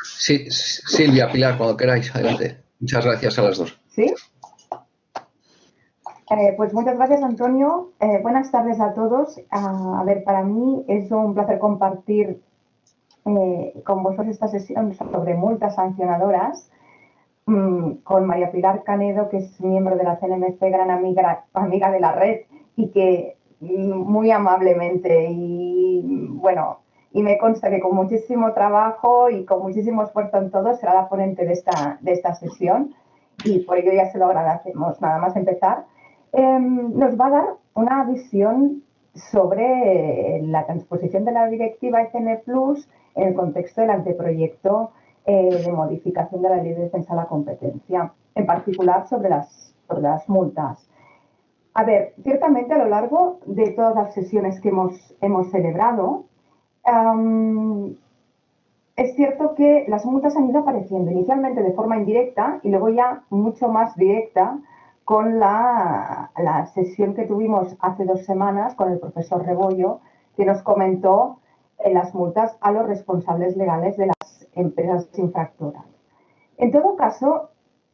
Sí, Silvia, Pilar, cuando queráis, adelante. Muchas gracias a las dos. ¿Sí? Pues muchas gracias, Antonio. Buenas tardes a todos. A ver, para mí es un placer compartir con vosotros esta sesión sobre multas sancionadoras con María Pilar Canedo, que es miembro de la CNMC, gran amiga de la red, y que muy amablemente y me consta que con muchísimo trabajo y con muchísimo esfuerzo en todo será la ponente de esta sesión, y por ello ya se lo agradecemos. Nada más empezar, nos va a dar una visión sobre la transposición de la directiva ECN Plus en el contexto del anteproyecto de modificación de la Ley de Defensa de la Competencia, en particular sobre las multas. A ver, ciertamente a lo largo de todas las sesiones que hemos celebrado, es cierto que las multas han ido apareciendo inicialmente de forma indirecta y luego ya mucho más directa con la sesión que tuvimos hace 2 semanas con el profesor Rebollo, que nos comentó las multas a los responsables legales de las empresas infractoras. En todo caso,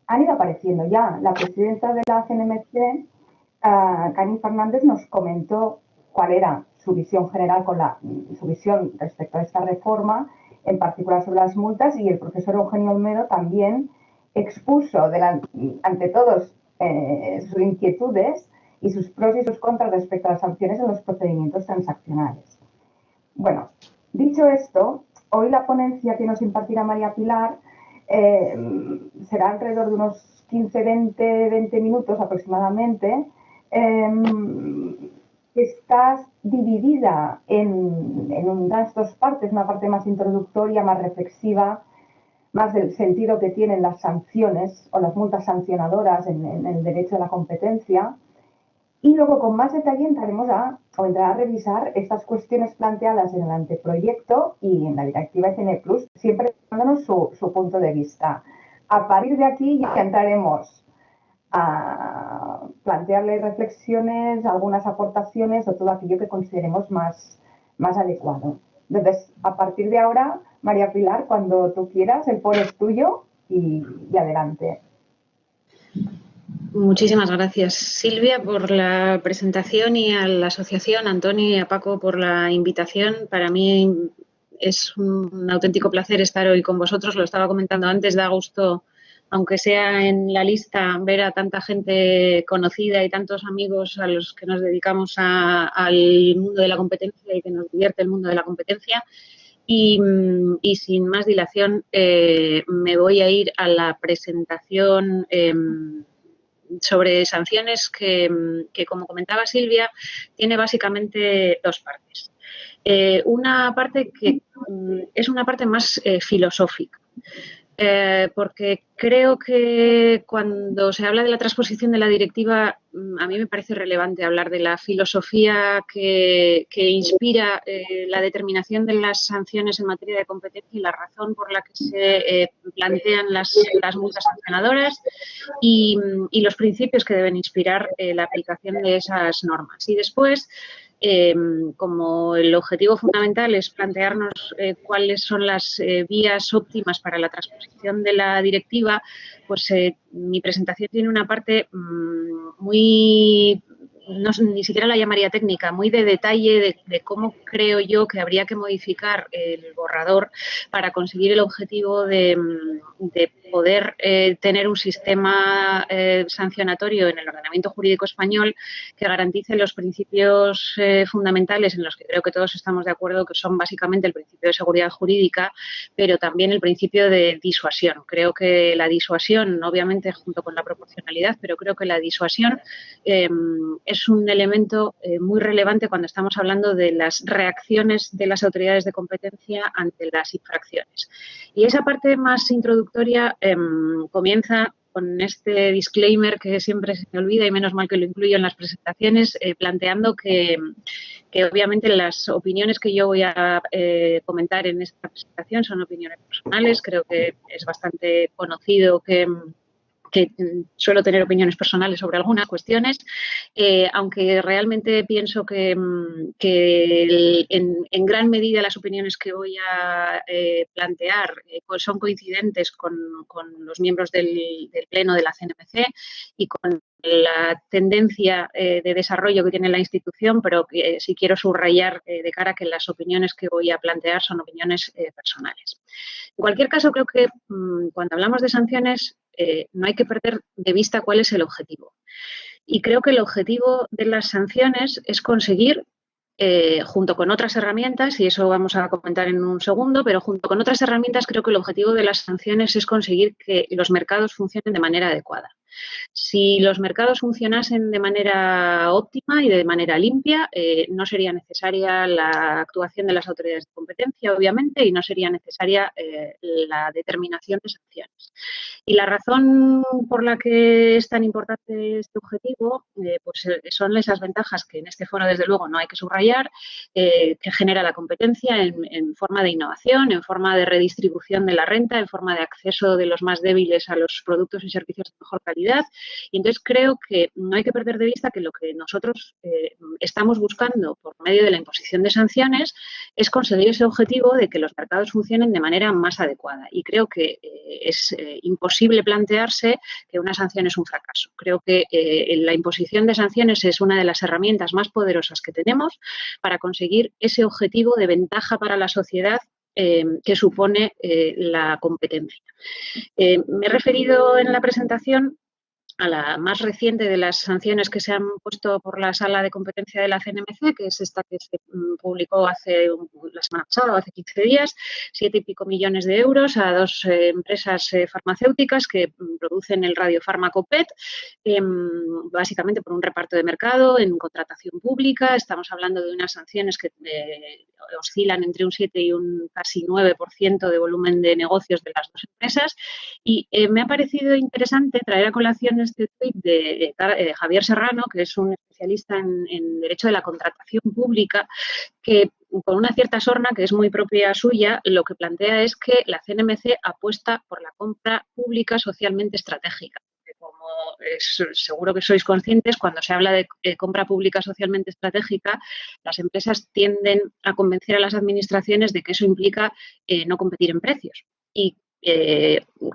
han ido apareciendo ya. La presidenta de la CNMC, Cani Fernández, nos comentó cuál era su visión general, su visión respecto a esta reforma, en particular sobre las multas, y el profesor Eugenio Olmedo también expuso ante todos sus inquietudes y sus pros y sus contras respecto a las sanciones en los procedimientos transaccionales. Bueno, dicho esto, hoy la ponencia que nos impartirá María Pilar será alrededor de unos 15-20 minutos aproximadamente. Está dividida en unas 2 partes, una parte más introductoria, más reflexiva, más del sentido que tienen las sanciones o las multas sancionadoras en el derecho de la competencia. Y luego, con más detalle, entrará a revisar estas cuestiones planteadas en el anteproyecto y en la directiva ECN Plus, siempre dándonos su punto de vista. A partir de aquí ya entraremos a plantearle reflexiones, algunas aportaciones o todo aquello que consideremos más adecuado. Entonces, a partir de ahora, María Pilar, cuando tú quieras, el foro es tuyo y adelante. Muchísimas gracias, Silvia, por la presentación, y a la asociación, a Antonio y a Paco por la invitación. Para mí es un auténtico placer estar hoy con vosotros. Lo estaba comentando antes, da gusto, aunque sea en la lista, ver a tanta gente conocida y tantos amigos a los que nos dedicamos al mundo de la competencia y que nos divierte el mundo de la competencia. Y sin más dilación, me voy a ir a la presentación sobre sanciones que, como comentaba Silvia, tiene básicamente 2 partes. Una parte que es una parte más filosófica, porque creo que cuando se habla de la transposición de la directiva, a mí me parece relevante hablar de la filosofía que inspira la determinación de las sanciones en materia de competencia y la razón por la que se plantean las multas sancionadoras y los principios que deben inspirar la aplicación de esas normas. Y después, como el objetivo fundamental es plantearnos cuáles son las vías óptimas para la transposición de la directiva, pues mi presentación tiene una parte muy, ni siquiera la llamaría técnica, muy de detalle de cómo creo yo que habría que modificar el borrador para conseguir el objetivo de poder tener un sistema sancionatorio en el ordenamiento jurídico español que garantice los principios fundamentales en los que creo que todos estamos de acuerdo, que son básicamente el principio de seguridad jurídica, pero también el principio de disuasión. Creo que la disuasión, obviamente junto con la proporcionalidad, pero creo que la disuasión es un elemento muy relevante cuando estamos hablando de las reacciones de las autoridades de competencia ante las infracciones. Y esa parte más introductoria comienza con este disclaimer que siempre se me olvida y menos mal que lo incluyo en las presentaciones, planteando que obviamente las opiniones que yo voy a comentar en esta presentación son opiniones personales. Creo que es bastante conocido que que suelo tener opiniones personales sobre algunas cuestiones, aunque realmente pienso que en gran medida las opiniones que voy a plantear pues son coincidentes con los miembros del Pleno de la CNMC y con la tendencia de desarrollo que tiene la institución, pero sí quiero subrayar de cara a que las opiniones que voy a plantear son opiniones personales. En cualquier caso, creo que cuando hablamos de sanciones no hay que perder de vista cuál es el objetivo. Y creo que el objetivo de las sanciones es conseguir, junto con otras herramientas, y eso vamos a comentar en un segundo, pero junto con otras herramientas creo que el objetivo de las sanciones es conseguir que los mercados funcionen de manera adecuada. Si los mercados funcionasen de manera óptima y de manera limpia, no sería necesaria la actuación de las autoridades de competencia, obviamente, y no sería necesaria la determinación de sanciones. Y la razón por la que es tan importante este objetivo pues son esas ventajas que en este foro, desde luego, no hay que subrayar, que genera la competencia en forma de innovación, en forma de redistribución de la renta, en forma de acceso de los más débiles a los productos y servicios de mejor calidad. Y entonces creo que no hay que perder de vista que lo que nosotros estamos buscando por medio de la imposición de sanciones es conseguir ese objetivo de que los mercados funcionen de manera más adecuada. Y creo que es imposible plantearse que una sanción es un fracaso. Creo que la imposición de sanciones es una de las herramientas más poderosas que tenemos para conseguir ese objetivo de ventaja para la sociedad que supone la competencia. Me he referido en la presentación a la más reciente de las sanciones que se han puesto por la Sala de Competencia de la CNMC, que es esta que se publicó la semana pasada, hace 15 días, 7 y pico millones de euros a dos empresas farmacéuticas que producen el radiofármaco PET, básicamente por un reparto de mercado en contratación pública. Estamos hablando de unas sanciones que oscilan entre un 7 y un casi 9% de volumen de negocios de las dos empresas. Y me ha parecido interesante traer a colación este tuit de Javier Serrano, que es un especialista en derecho de la contratación pública, que con una cierta sorna, que es muy propia suya, lo que plantea es que la CNMC apuesta por la compra pública socialmente estratégica. Como seguro que sois conscientes, cuando se habla de compra pública socialmente estratégica, las empresas tienden a convencer a las administraciones de que eso implica no competir en precios. Y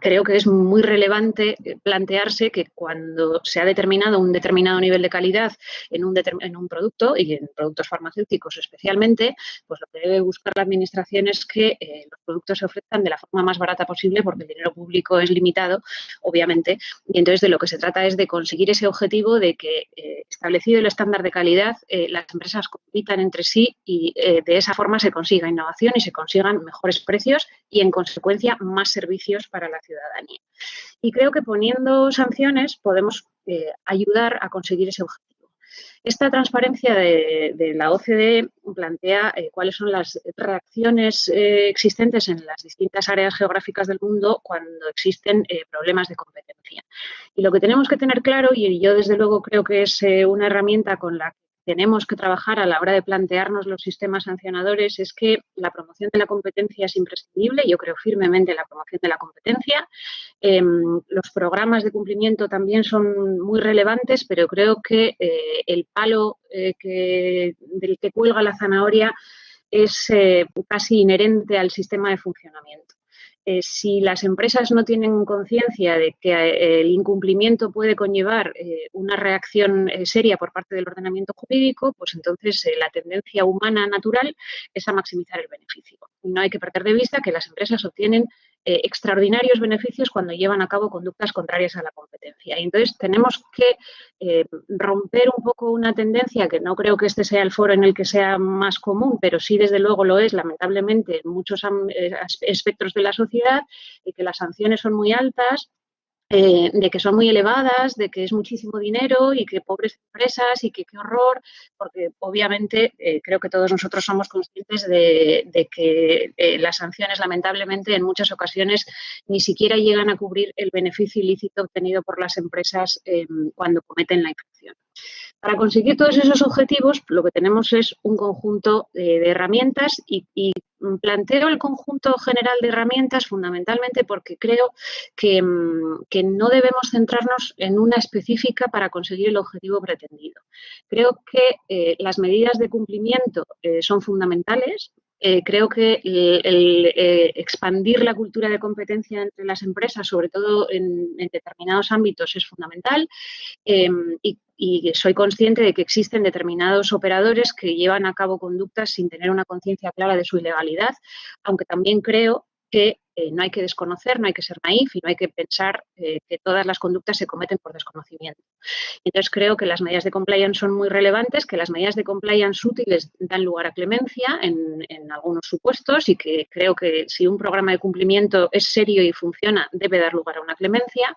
creo que es muy relevante plantearse que cuando se ha determinado un determinado nivel de calidad en un producto, y en productos farmacéuticos especialmente, pues lo que debe buscar la administración es que los productos se ofrezcan de la forma más barata posible, porque el dinero público es limitado, obviamente, y entonces de lo que se trata es de conseguir ese objetivo de que, establecido el estándar de calidad, las empresas compitan entre sí y de esa forma se consiga innovación y se consigan mejores precios y, en consecuencia, más servicios para la ciudadanía. Y creo que poniendo sanciones podemos ayudar a conseguir ese objetivo. Esta transparencia de la OCDE plantea cuáles son las reacciones existentes en las distintas áreas geográficas del mundo cuando existen problemas de competencia. Y lo que tenemos que tener claro, y yo desde luego creo que es una herramienta con la que tenemos que trabajar a la hora de plantearnos los sistemas sancionadores, es que la promoción de la competencia es imprescindible. Yo creo firmemente en la promoción de la competencia. Los programas de cumplimiento también son muy relevantes, pero creo que el palo del que cuelga la zanahoria es casi inherente al sistema de funcionamiento. Si las empresas no tienen conciencia de que el incumplimiento puede conllevar una reacción seria por parte del ordenamiento jurídico, pues entonces la tendencia humana natural es a maximizar el beneficio. No hay que perder de vista que las empresas obtienen extraordinarios beneficios cuando llevan a cabo conductas contrarias a la competencia. Y entonces tenemos que romper un poco una tendencia, que no creo que este sea el foro en el que sea más común, pero sí desde luego lo es, lamentablemente, en muchos aspectos de la sociedad, de que las sanciones son muy altas, de que son muy elevadas, de que es muchísimo dinero y que pobres empresas y que qué horror, porque obviamente creo que todos nosotros somos conscientes de que las sanciones, lamentablemente, en muchas ocasiones ni siquiera llegan a cubrir el beneficio ilícito obtenido por las empresas cuando cometen la infracción. Para conseguir todos esos objetivos, lo que tenemos es un conjunto de herramientas y planteo el conjunto general de herramientas fundamentalmente porque creo que no debemos centrarnos en una específica para conseguir el objetivo pretendido. Creo que las medidas de cumplimiento son fundamentales. Creo que el expandir la cultura de competencia entre las empresas, sobre todo en determinados ámbitos, es fundamental. Y soy consciente de que existen determinados operadores que llevan a cabo conductas sin tener una conciencia clara de su ilegalidad, aunque también creo que no hay que desconocer, no hay que ser naif y no hay que pensar que todas las conductas se cometen por desconocimiento. Entonces, creo que las medidas de compliance son muy relevantes, que las medidas de compliance útiles dan lugar a clemencia en algunos supuestos y que creo que si un programa de cumplimiento es serio y funciona, debe dar lugar a una clemencia.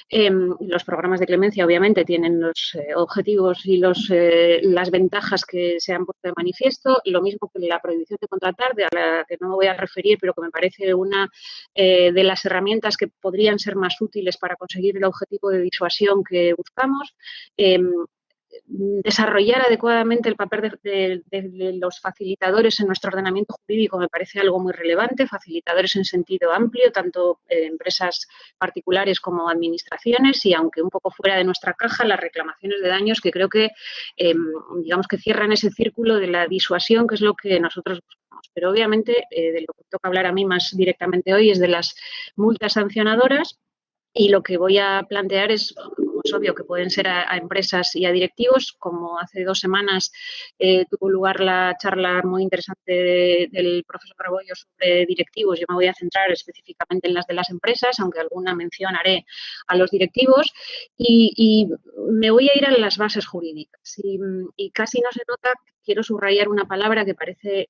Los programas de clemencia obviamente tienen los objetivos y las ventajas que se han puesto de manifiesto, lo mismo que la prohibición de contratar, a la que no me voy a referir, pero que me parece una de las herramientas que podrían ser más útiles para conseguir el objetivo de disuasión que buscamos. Desarrollar adecuadamente el papel de los facilitadores en nuestro ordenamiento jurídico me parece algo muy relevante, facilitadores en sentido amplio, tanto empresas particulares como administraciones y, aunque un poco fuera de nuestra caja, las reclamaciones de daños que creo que, digamos que cierran ese círculo de la disuasión, que es lo que nosotros buscamos. Pero obviamente de lo que toca hablar a mí más directamente hoy es de las multas sancionadoras. Y lo que voy a plantear es obvio que pueden ser a empresas y a directivos. Como hace 2 semanas tuvo lugar la charla muy interesante del profesor Rebollo sobre directivos, yo me voy a centrar específicamente en las de las empresas, aunque alguna mención haré a los directivos. Y me voy a ir a las bases jurídicas. Y casi no se nota, quiero subrayar una palabra que parece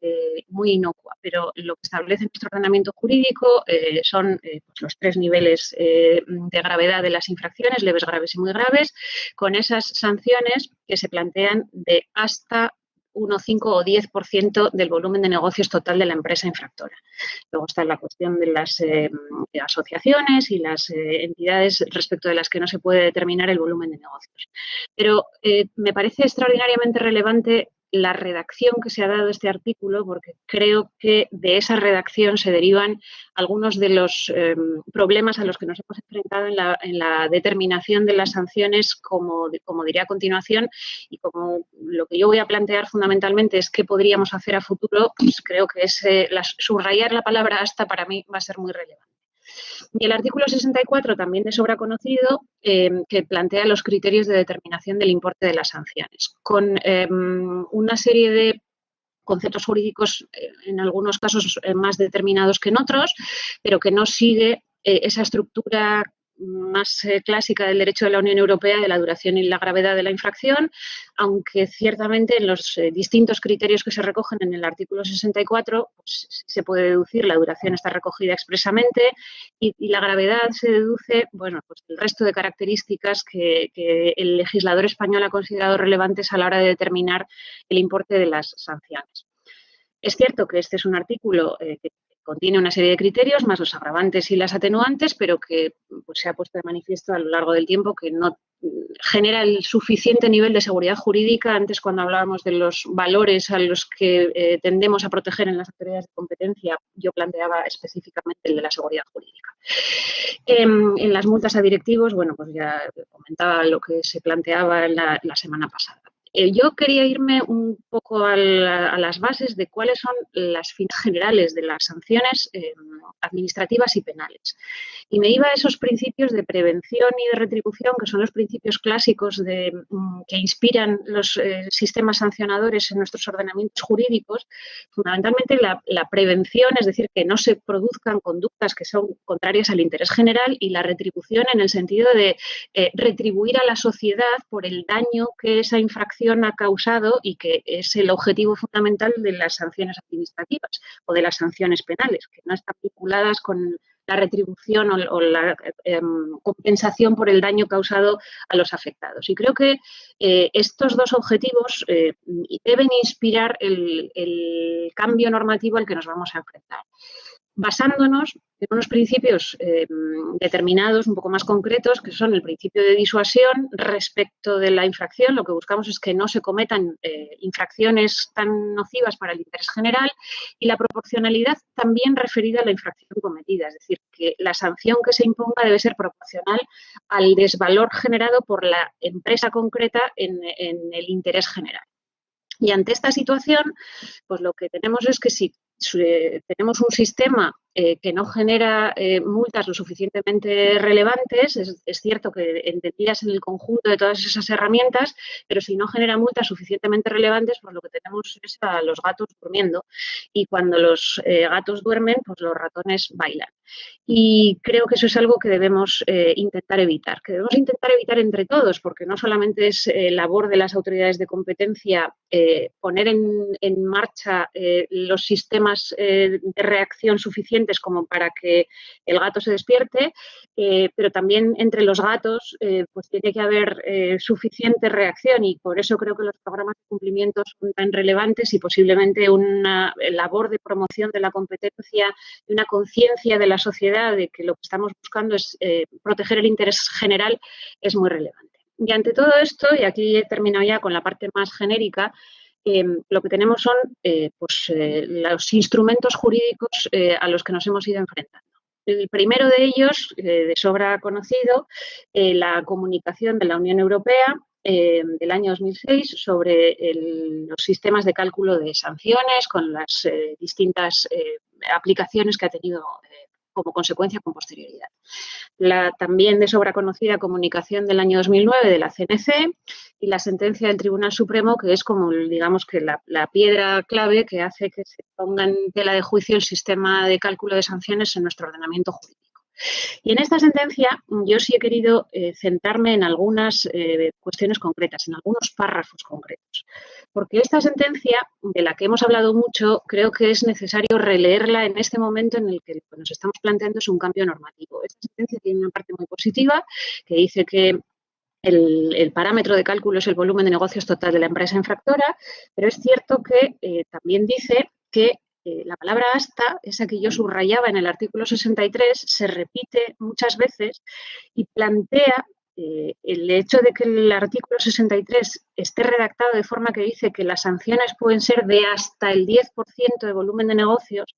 muy inocua, pero lo que establece nuestro ordenamiento jurídico son pues los 3 niveles de gravedad de las infracciones, leves, graves y muy graves, con esas sanciones que se plantean de hasta 1, 5 o 10% del volumen de negocios total de la empresa infractora. Luego está la cuestión de las asociaciones y las entidades respecto de las que no se puede determinar el volumen de negocios. Pero me parece extraordinariamente relevante la redacción que se ha dado a este artículo, porque creo que de esa redacción se derivan algunos de los problemas a los que nos hemos enfrentado en la determinación de las sanciones, como diré a continuación, y como lo que yo voy a plantear fundamentalmente es qué podríamos hacer a futuro, pues creo que subrayar la palabra hasta para mí va a ser muy relevante. Y el artículo 64, también de sobra conocido, que plantea los criterios de determinación del importe de las sanciones, con una serie de conceptos jurídicos, en algunos casos más determinados que en otros, pero que no sigue esa estructura más clásica del derecho de la Unión Europea de la duración y la gravedad de la infracción, aunque ciertamente en los distintos criterios que se recogen en el artículo 64 pues, se puede deducir, la duración está recogida expresamente y la gravedad se deduce, bueno, pues el resto de características que el legislador español ha considerado relevantes a la hora de determinar el importe de las sanciones. Es cierto que este es un artículo que contiene una serie de criterios, más los agravantes y las atenuantes, pero que pues, se ha puesto de manifiesto a lo largo del tiempo que no genera el suficiente nivel de seguridad jurídica. Antes, cuando hablábamos de los valores a los que tendemos a proteger en las autoridades de competencia, yo planteaba específicamente el de la seguridad jurídica. En las multas a directivos, bueno, pues ya comentaba lo que se planteaba la semana pasada. Yo quería irme un poco a las bases de cuáles son las fines generales de las sanciones administrativas y penales. Y me iba a esos principios de prevención y de retribución, que son los principios clásicos que inspiran los sistemas sancionadores en nuestros ordenamientos jurídicos. Fundamentalmente la prevención, es decir, que no se produzcan conductas que son contrarias al interés general, y la retribución en el sentido de retribuir a la sociedad por el daño que esa infracción ha causado y que es el objetivo fundamental de las sanciones administrativas o de las sanciones penales, que no están vinculadas con la retribución o la compensación por el daño causado a los afectados. Y creo que estos 2 objetivos deben inspirar el cambio normativo al que nos vamos a enfrentar. basándonos en unos principios determinados, un poco más concretos, que son el principio de disuasión respecto de la infracción. Lo que buscamos es que no se cometan infracciones tan nocivas para el interés general, y la proporcionalidad también referida a la infracción cometida, es decir, que la sanción que se imponga debe ser proporcional al desvalor generado por la empresa concreta en el interés general. Y ante esta situación, pues lo que tenemos es que si tenemos un sistema que no genera multas lo suficientemente relevantes, es cierto que entendidas en el conjunto de todas esas herramientas, pero si no genera multas suficientemente relevantes, pues lo que tenemos es a los gatos durmiendo, y cuando los gatos duermen, pues los ratones bailan. Y creo que eso es algo que debemos intentar evitar, entre todos, porque no solamente es labor de las autoridades de competencia poner en marcha los sistemas de reacción suficientes como para que el gato se despierte, pero también entre los gatos pues tiene que haber suficiente reacción, y por eso creo que los programas de cumplimiento son tan relevantes, y posiblemente una labor de promoción de la competencia y una conciencia de la sociedad de que lo que estamos buscando es proteger el interés general es muy relevante. Y ante todo esto, y aquí he terminado ya con la parte más genérica, lo que tenemos son los instrumentos jurídicos a los que nos hemos ido enfrentando. El primero de ellos, de sobra conocido, la comunicación de la Unión Europea del año 2006 sobre los sistemas de cálculo de sanciones con las distintas aplicaciones que ha tenido como consecuencia con posterioridad. La también de sobra conocida comunicación del año 2009 de la CNC y la sentencia del Tribunal Supremo, que es como, digamos, que la piedra clave que hace que se ponga en tela de juicio el sistema de cálculo de sanciones en nuestro ordenamiento jurídico. Y en esta sentencia yo sí he querido centrarme en algunas cuestiones concretas, en algunos párrafos concretos, porque esta sentencia, de la que hemos hablado mucho, creo que es necesario releerla en este momento en el que lo que nos estamos planteando es un cambio normativo. Esta sentencia tiene una parte muy positiva que dice que el parámetro de cálculo es el volumen de negocios total de la empresa infractora, pero es cierto que también dice que la palabra hasta, esa que yo subrayaba en el artículo 63, se repite muchas veces y plantea el hecho de que el artículo 63 esté redactado de forma que dice que las sanciones pueden ser de hasta el 10% de volumen de negocios,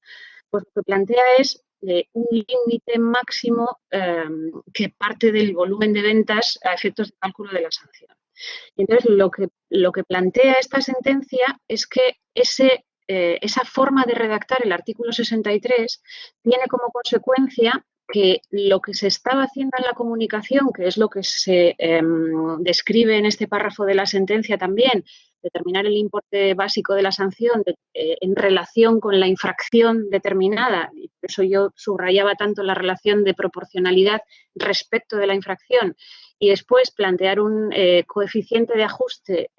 pues lo que plantea es un límite máximo que parte del volumen de ventas a efectos de cálculo de la sanción. Y entonces lo que plantea esta sentencia es que esa forma de redactar el artículo 63 tiene como consecuencia que lo que se estaba haciendo en la comunicación, que es lo que se describe en este párrafo de la sentencia también, determinar el importe básico de la sanción en relación con la infracción determinada, y por eso yo subrayaba tanto la relación de proporcionalidad respecto de la infracción, y después plantear un coeficiente de ajuste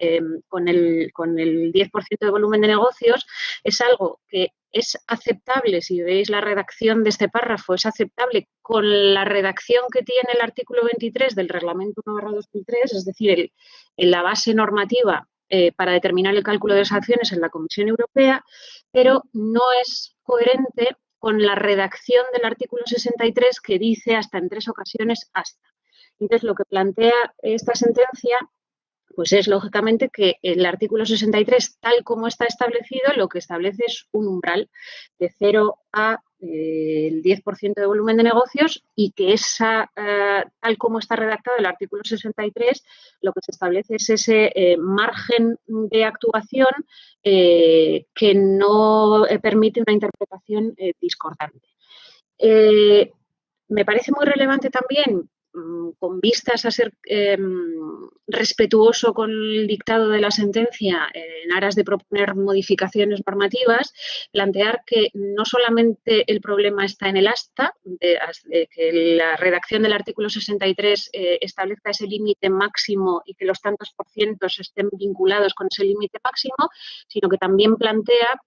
con el 10% de volumen de negocios, es algo que es aceptable, si veis la redacción de este párrafo, es aceptable con la redacción que tiene el artículo 23 del Reglamento 1/2003, es decir, la base normativa para determinar el cálculo de sanciones en la Comisión Europea, pero no es coherente con la redacción del artículo 63 que dice hasta en 3 ocasiones hasta. Entonces, lo que plantea esta sentencia pues es, lógicamente, que el artículo 63, tal como está establecido, lo que establece es un umbral de 0 a el 10% de volumen de negocios, y que tal como está redactado el artículo 63, lo que se establece es ese margen de actuación que no permite una interpretación discordante. Me parece muy relevante también, con vistas a ser respetuoso con el dictado de la sentencia en aras de proponer modificaciones normativas, plantear que no solamente el problema está en el hasta, que la redacción del artículo 63 establezca ese límite máximo y que los tantos por cientos estén vinculados con ese límite máximo, sino que también plantea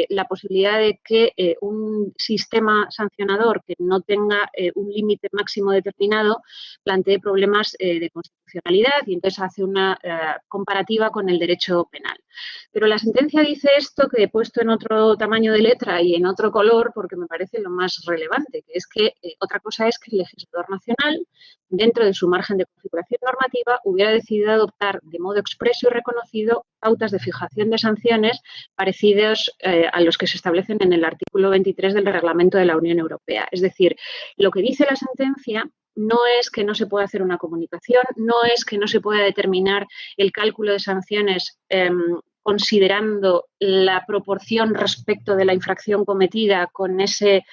la posibilidad de que un sistema sancionador que no tenga un límite máximo determinado plantee problemas de constitucionalidad proporcionalidad y entonces hace una comparativa con el derecho penal. Pero la sentencia dice esto que he puesto en otro tamaño de letra y en otro color porque me parece lo más relevante, que es que otra cosa es que el legislador nacional, dentro de su margen de configuración normativa, hubiera decidido adoptar de modo expreso y reconocido pautas de fijación de sanciones parecidos a los que se establecen en el artículo 23 del Reglamento de la Unión Europea. Es decir, lo que dice la sentencia no es que no se pueda hacer una comunicación, no es que no se pueda determinar el cálculo de sanciones considerando la proporción respecto de la infracción cometida con ese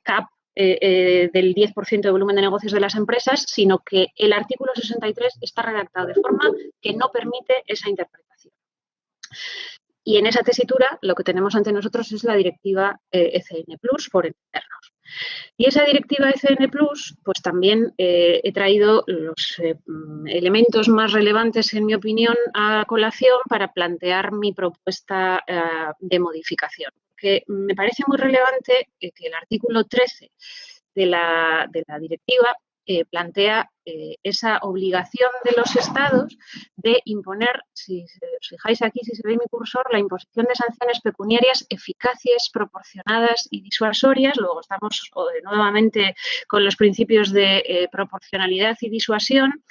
cap del 10% de volumen de negocios de las empresas, sino que el artículo 63 está redactado de forma que no permite esa interpretación. Y en esa tesitura lo que tenemos ante nosotros es la directiva ECN+, por entendernos. Y esa directiva ECN+, pues también he traído los elementos más relevantes, en mi opinión, a colación para plantear mi propuesta de modificación. Que me parece muy relevante que el artículo 13 de la directiva plantea esa obligación de los Estados de imponer, si os fijáis aquí, si se ve mi cursor, la imposición de sanciones pecuniarias eficaces, proporcionadas y disuasorias. Luego estamos nuevamente con los principios de proporcionalidad y disuasión,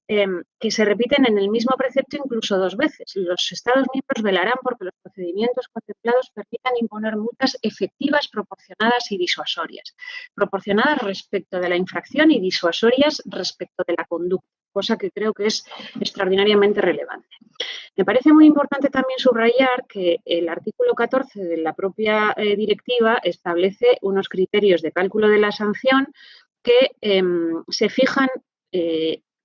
que se repiten en el mismo precepto incluso dos veces. Los Estados miembros velarán porque los procedimientos contemplados permitan imponer multas efectivas, proporcionadas y disuasorias. Proporcionadas respecto de la infracción y disuasorias respecto de la conducta, cosa que creo que es extraordinariamente relevante. Me parece muy importante también subrayar que el artículo 14 de la propia directiva establece unos criterios de cálculo de la sanción que se fijan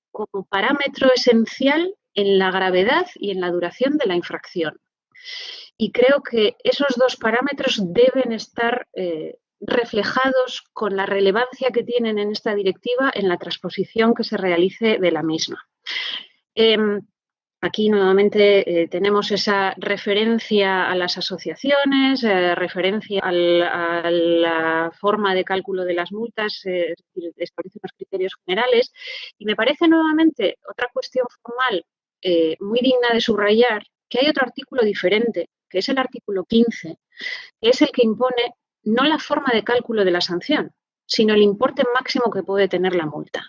como parámetro esencial en la gravedad y en la duración de la infracción. Y creo que esos dos parámetros deben estar reflejados con la relevancia que tienen en esta directiva en la transposición que se realice de la misma. Aquí nuevamente tenemos esa referencia a las asociaciones, referencia a la forma de cálculo de las multas, establece unos criterios generales y me parece nuevamente otra cuestión formal muy digna de subrayar que hay otro artículo diferente, que es el artículo 15, que es el que impone no la forma de cálculo de la sanción, sino el importe máximo que puede tener la multa,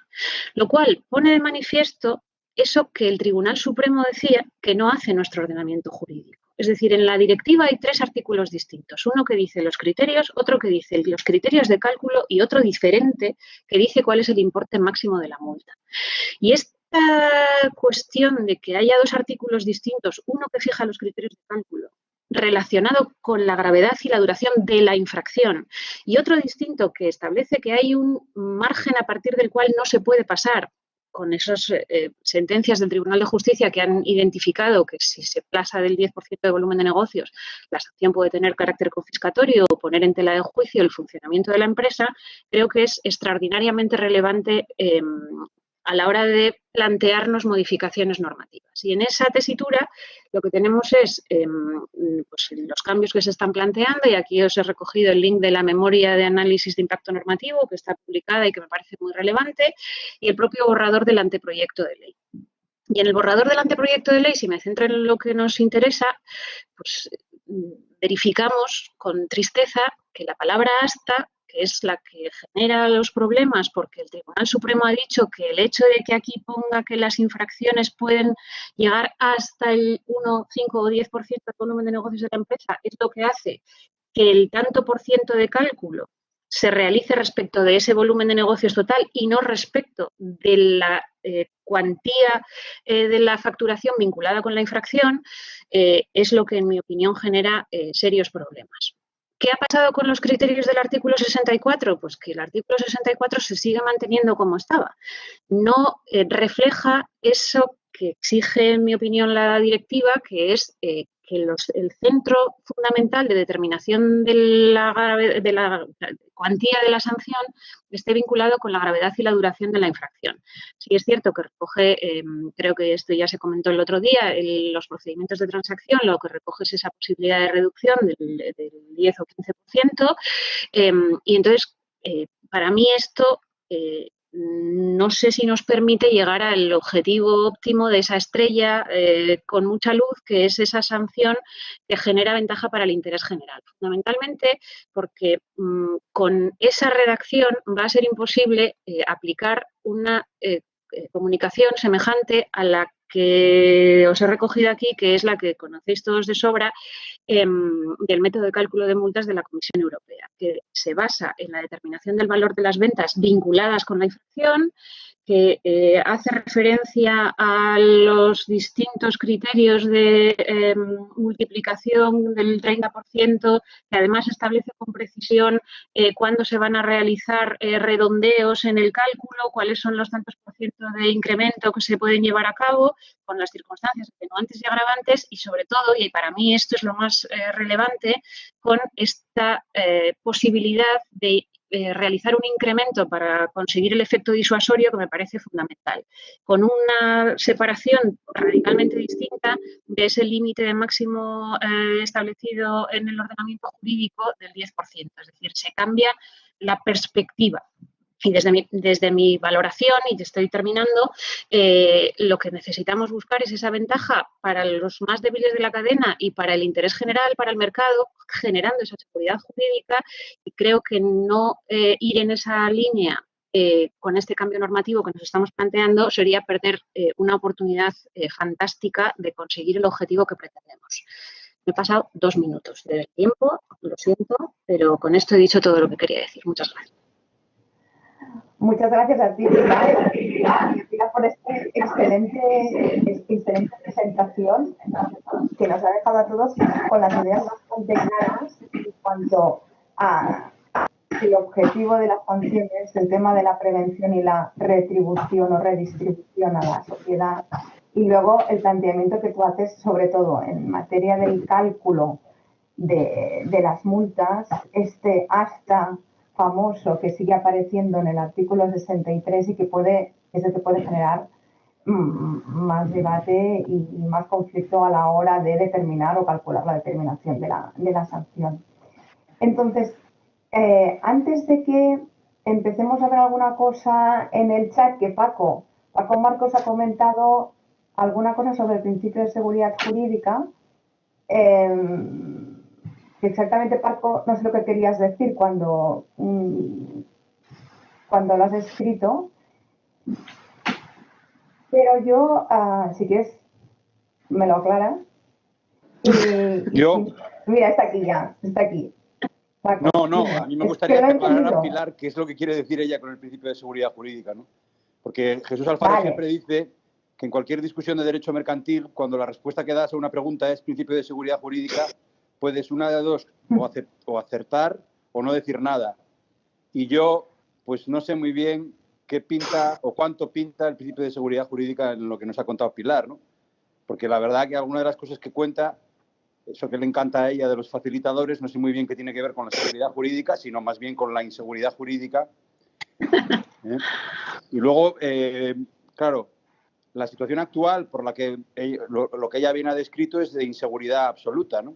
lo cual pone de manifiesto eso que el Tribunal Supremo decía que no hace nuestro ordenamiento jurídico. Es decir, en la directiva hay tres artículos distintos. Uno que dice los criterios, otro que dice los criterios de cálculo y otro diferente que dice cuál es el importe máximo de la multa. Y esta cuestión de que haya dos artículos distintos, uno que fija los criterios de cálculo relacionado con la gravedad y la duración de la infracción y otro distinto que establece que hay un margen a partir del cual no se puede pasar con esas sentencias del Tribunal de Justicia que han identificado que si se pasa del 10% de volumen de negocios, la sanción puede tener carácter confiscatorio o poner en tela de juicio el funcionamiento de la empresa, creo que es extraordinariamente relevante a la hora de plantearnos modificaciones normativas. Y en esa tesitura lo que tenemos es pues, los cambios que se están planteando, y aquí os he recogido el link de la memoria de análisis de impacto normativo que está publicada y que me parece muy relevante, y el propio borrador del anteproyecto de ley. Y en el borrador del anteproyecto de ley, si me centro en lo que nos interesa, pues verificamos con tristeza que la palabra hasta, que es la que genera los problemas porque el Tribunal Supremo ha dicho que el hecho de que aquí ponga que las infracciones pueden llegar hasta el 1, 5 o 10% del volumen de negocios de la empresa es lo que hace que el tanto por ciento de cálculo se realice respecto de ese volumen de negocios total y no respecto de la cuantía de la facturación vinculada con la infracción, es lo que en mi opinión genera serios problemas. ¿Qué ha pasado con los criterios del artículo 64? Pues que el artículo 64 se sigue manteniendo como estaba. No refleja eso que exige, en mi opinión, la directiva, que es que el centro fundamental de determinación de la cuantía de la sanción esté vinculado con la gravedad y la duración de la infracción. Sí es cierto que recoge, creo que esto ya se comentó el otro día, los procedimientos de transacción, lo que recoge es esa posibilidad de reducción del 10 o 15%, y entonces, para mí esto no sé si nos permite llegar al objetivo óptimo de esa estrella con mucha luz, que es esa sanción que genera ventaja para el interés general. Fundamentalmente porque con esa redacción va a ser imposible aplicar una comunicación semejante a la que os he recogido aquí, que es la que conocéis todos de sobra, del método de cálculo de multas de la Comisión Europea, que se basa en la determinación del valor de las ventas vinculadas con la infracción, que hace referencia a los distintos criterios de multiplicación del 30%, que además establece con precisión cuándo se van a realizar redondeos en el cálculo, cuáles son los tantos por ciento de incremento que se pueden llevar a cabo con las circunstancias atenuantes y agravantes y, sobre todo, y para mí esto es lo más relevante, con esta posibilidad de realizar un incremento para conseguir el efecto disuasorio que me parece fundamental, con una separación radicalmente distinta de ese límite de máximo establecido en el ordenamiento jurídico del 10%. Es decir, se cambia la perspectiva. Y desde mi valoración, y estoy terminando, lo que necesitamos buscar es esa ventaja para los más débiles de la cadena y para el interés general, para el mercado, generando esa seguridad jurídica, y creo que no ir en esa línea con este cambio normativo que nos estamos planteando sería perder una oportunidad fantástica de conseguir el objetivo que pretendemos. Me he pasado 2 minutos del tiempo, lo siento, pero con esto he dicho todo lo que quería decir. Muchas gracias. Muchas gracias a ti, Pilar, por esta excelente presentación que nos ha dejado a todos con las ideas bastante claras en cuanto a el objetivo de las sanciones, el tema de la prevención y la retribución o redistribución a la sociedad, y luego el planteamiento que tú haces, sobre todo en materia del cálculo de las multas, hasta famoso que sigue apareciendo en el artículo 63 y que puede generar más debate y más conflicto a la hora de determinar o calcular la determinación de la sanción. Entonces, antes de que empecemos a ver alguna cosa en el chat, que Paco Marcos ha comentado alguna cosa sobre el principio de seguridad jurídica, exactamente, Paco, no sé lo que querías decir cuando lo has escrito, pero yo, si quieres, me lo aclaras. Mira, está aquí. Paco, no, a mí me gustaría aclarar a Pilar qué es lo que quiere decir ella con el principio de seguridad jurídica, ¿no? Porque Jesús Alfaro siempre dice que en cualquier discusión de derecho mercantil, cuando la respuesta que das a una pregunta es principio de seguridad jurídica, puedes una de dos, o acertar o no decir nada. Y yo, pues no sé muy bien qué pinta o cuánto pinta el principio de seguridad jurídica en lo que nos ha contado Pilar, ¿no? Porque la verdad que alguna de las cosas que cuenta, eso que le encanta a ella de los facilitadores, no sé muy bien qué tiene que ver con la seguridad jurídica, sino más bien con la inseguridad jurídica. Y luego, claro, la situación actual por la que lo que ella bien ha descrito es de inseguridad absoluta, ¿no?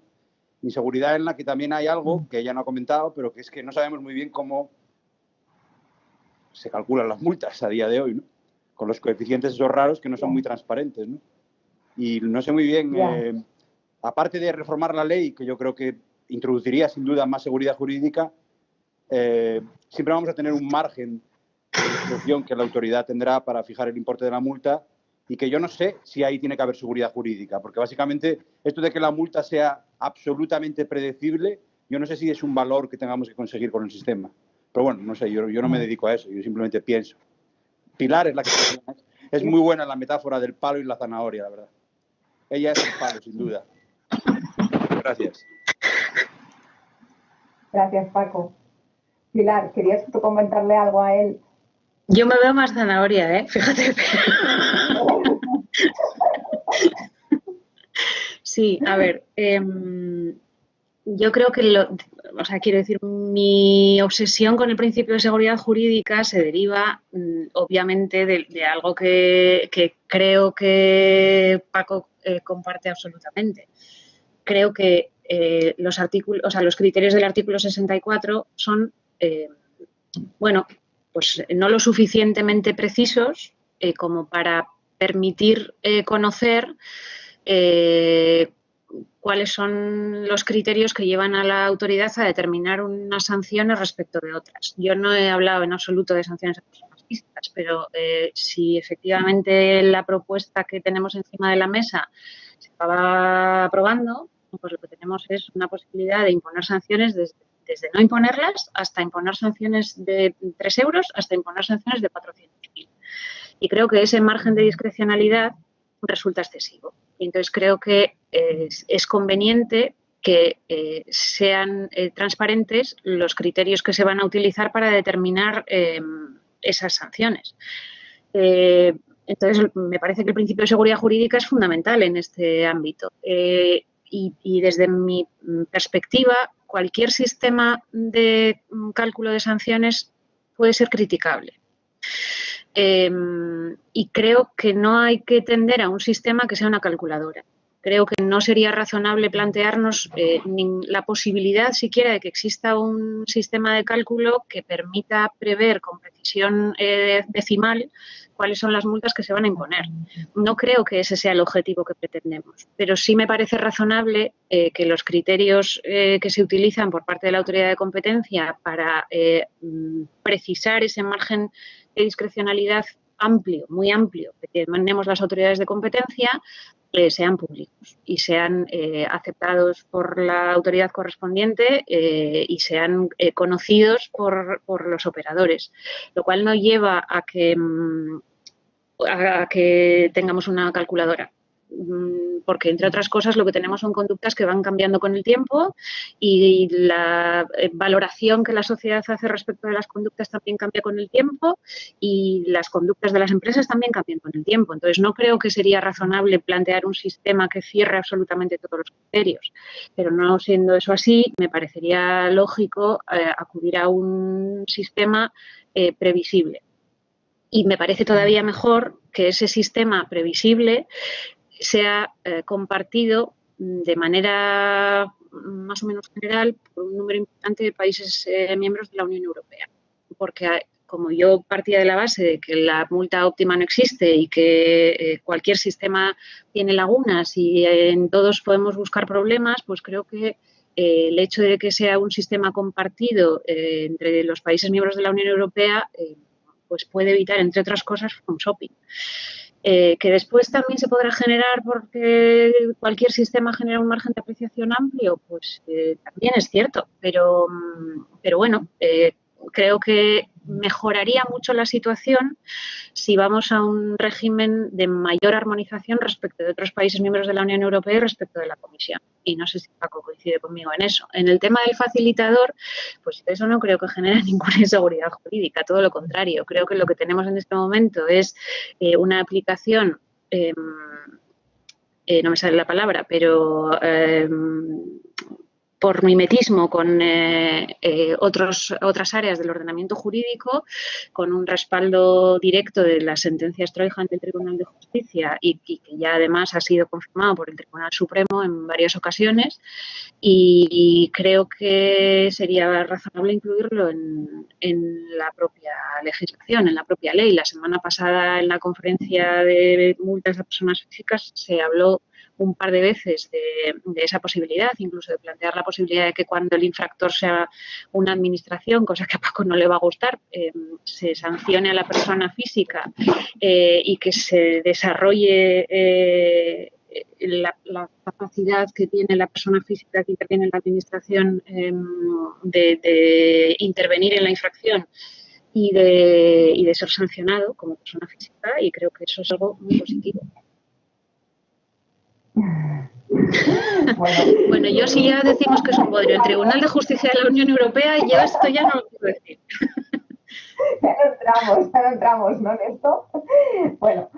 Inseguridad en la que también hay algo que ella no ha comentado, pero que es que no sabemos muy bien cómo se calculan las multas a día de hoy, ¿no? Con los coeficientes esos raros que no son muy transparentes, ¿no? Y no sé muy bien, aparte de reformar la ley, que yo creo que introduciría sin duda más seguridad jurídica, siempre vamos a tener un margen de discreción que la autoridad tendrá para fijar el importe de la multa, y que yo no sé si ahí tiene que haber seguridad jurídica, porque básicamente esto de que la multa sea absolutamente predecible, yo no sé si es un valor que tengamos que conseguir con el sistema. Pero bueno, no sé, yo no me dedico a eso, yo simplemente pienso. Pilar es la que es muy buena la metáfora del palo y la zanahoria, la verdad. Ella es el palo, sin duda. Gracias. Gracias, Paco. Pilar, ¿querías tú comentarle algo a él? Yo me veo más zanahoria, ¿eh? Fíjate. Sí, a ver, yo creo que, quiero decir, mi obsesión con el principio de seguridad jurídica se deriva, obviamente, de algo que creo que Paco comparte absolutamente. Creo que los criterios del artículo 64 son, pues no lo suficientemente precisos como para permitir conocer cuáles son los criterios que llevan a la autoridad a determinar unas sanciones respecto de otras. Yo no he hablado en absoluto de sanciones a personas físicas, pero si efectivamente la propuesta que tenemos encima de la mesa se acaba aprobando, pues lo que tenemos es una posibilidad de imponer sanciones desde no imponerlas hasta imponer sanciones de 3 euros hasta imponer sanciones de 400.000. Y creo que ese margen de discrecionalidad resulta excesivo. Y entonces creo que es conveniente que sean transparentes los criterios que se van a utilizar para determinar esas sanciones. Entonces, me parece que el principio de seguridad jurídica es fundamental en este ámbito. Y desde mi perspectiva, cualquier sistema de cálculo de sanciones puede ser criticable. Y creo que no hay que tender a un sistema que sea una calculadora. Creo que no sería razonable plantearnos la posibilidad siquiera de que exista un sistema de cálculo que permita prever con precisión decimal cuáles son las multas que se van a imponer. No creo que ese sea el objetivo que pretendemos, pero sí me parece razonable que los criterios que se utilizan por parte de la autoridad de competencia para precisar ese margen de discrecionalidad amplio, muy amplio, que mantenemos las autoridades de competencia, sean públicos y sean aceptados por la autoridad correspondiente y sean conocidos por los operadores, lo cual no lleva a que tengamos una calculadora. Porque, entre otras cosas, lo que tenemos son conductas que van cambiando con el tiempo y la valoración que la sociedad hace respecto de las conductas también cambia con el tiempo y las conductas de las empresas también cambian con el tiempo. Entonces, no creo que sería razonable plantear un sistema que cierre absolutamente todos los criterios. Pero no siendo eso así, me parecería lógico acudir a un sistema previsible. Y me parece todavía mejor que ese sistema previsible sea compartido de manera más o menos general por un número importante de países miembros de la Unión Europea. Porque como yo partía de la base de que la multa óptima no existe y que cualquier sistema tiene lagunas y en todos podemos buscar problemas, pues creo que el hecho de que sea un sistema compartido entre los países miembros de la Unión Europea pues puede evitar, entre otras cosas, un shopping. Que después también se podrá generar porque cualquier sistema genera un margen de apreciación amplio, pues también es cierto, pero bueno, creo que mejoraría mucho la situación si vamos a un régimen de mayor armonización respecto de otros países miembros de la Unión Europea y respecto de la Comisión. Y no sé si Paco coincide conmigo en eso. En el tema del facilitador, pues eso no creo que genere ninguna inseguridad jurídica, todo lo contrario. Creo que lo que tenemos en este momento es una aplicación, no me sale la palabra, pero por mimetismo con otras áreas del ordenamiento jurídico, con un respaldo directo de las sentencias Troijan del Tribunal de Justicia y que ya además ha sido confirmado por el Tribunal Supremo en varias ocasiones, y creo que sería razonable incluirlo en la propia legislación, en la propia ley. La semana pasada en la conferencia de multas a personas físicas se habló un par de veces de esa posibilidad, incluso de plantear la posibilidad de que cuando el infractor sea una administración, cosa que a Paco no le va a gustar, se sancione a la persona física y que se desarrolle la capacidad que tiene la persona física que interviene en la administración de intervenir en la infracción y de ser sancionado como persona física, y creo que eso es algo muy positivo. Bueno, yo si ya decimos que es un bodrio el Tribunal de Justicia de la Unión Europea, yo esto ya no lo quiero decir. Ya no entramos, ¿no, en esto? Bueno,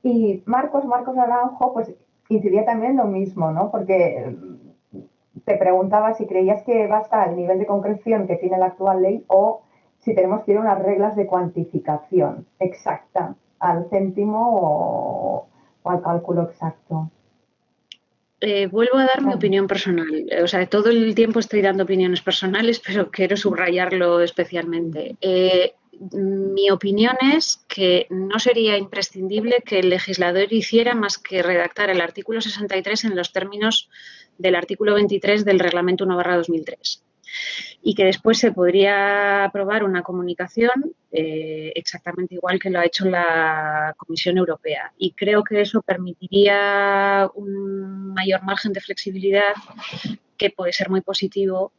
y Marcos Naranjo, pues incidía también lo mismo, ¿no? Porque te preguntaba si creías que basta el nivel de concreción que tiene la actual ley o si tenemos que ir a unas reglas de cuantificación exacta, al céntimo o al cálculo exacto. Vuelvo a dar mi opinión personal. O sea, todo el tiempo estoy dando opiniones personales, pero quiero subrayarlo especialmente. Mi opinión es que no sería imprescindible que el legislador hiciera más que redactar el artículo 63 en los términos del artículo 23 del Reglamento 1/2003. Y que después se podría aprobar una comunicación exactamente igual que lo ha hecho la Comisión Europea. Y creo que eso permitiría un mayor margen de flexibilidad que puede ser muy positivo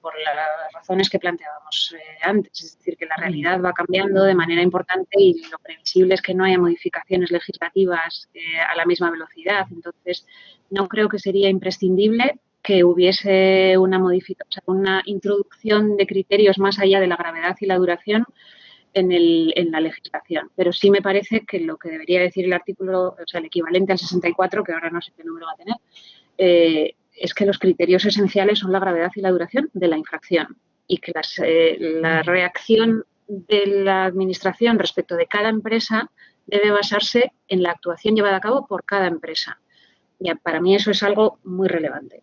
por las razones que planteábamos antes. Es decir, que la realidad va cambiando de manera importante y lo previsible es que no haya modificaciones legislativas a la misma velocidad. Entonces, no creo que sería imprescindible que hubiese una modificación, o sea, una introducción de criterios más allá de la gravedad y la duración en la legislación. Pero sí me parece que lo que debería decir el artículo, o sea, el equivalente al 64, que ahora no sé qué número va a tener, es que los criterios esenciales son la gravedad y la duración de la infracción y que la reacción de la Administración respecto de cada empresa debe basarse en la actuación llevada a cabo por cada empresa. Y para mí eso es algo muy relevante.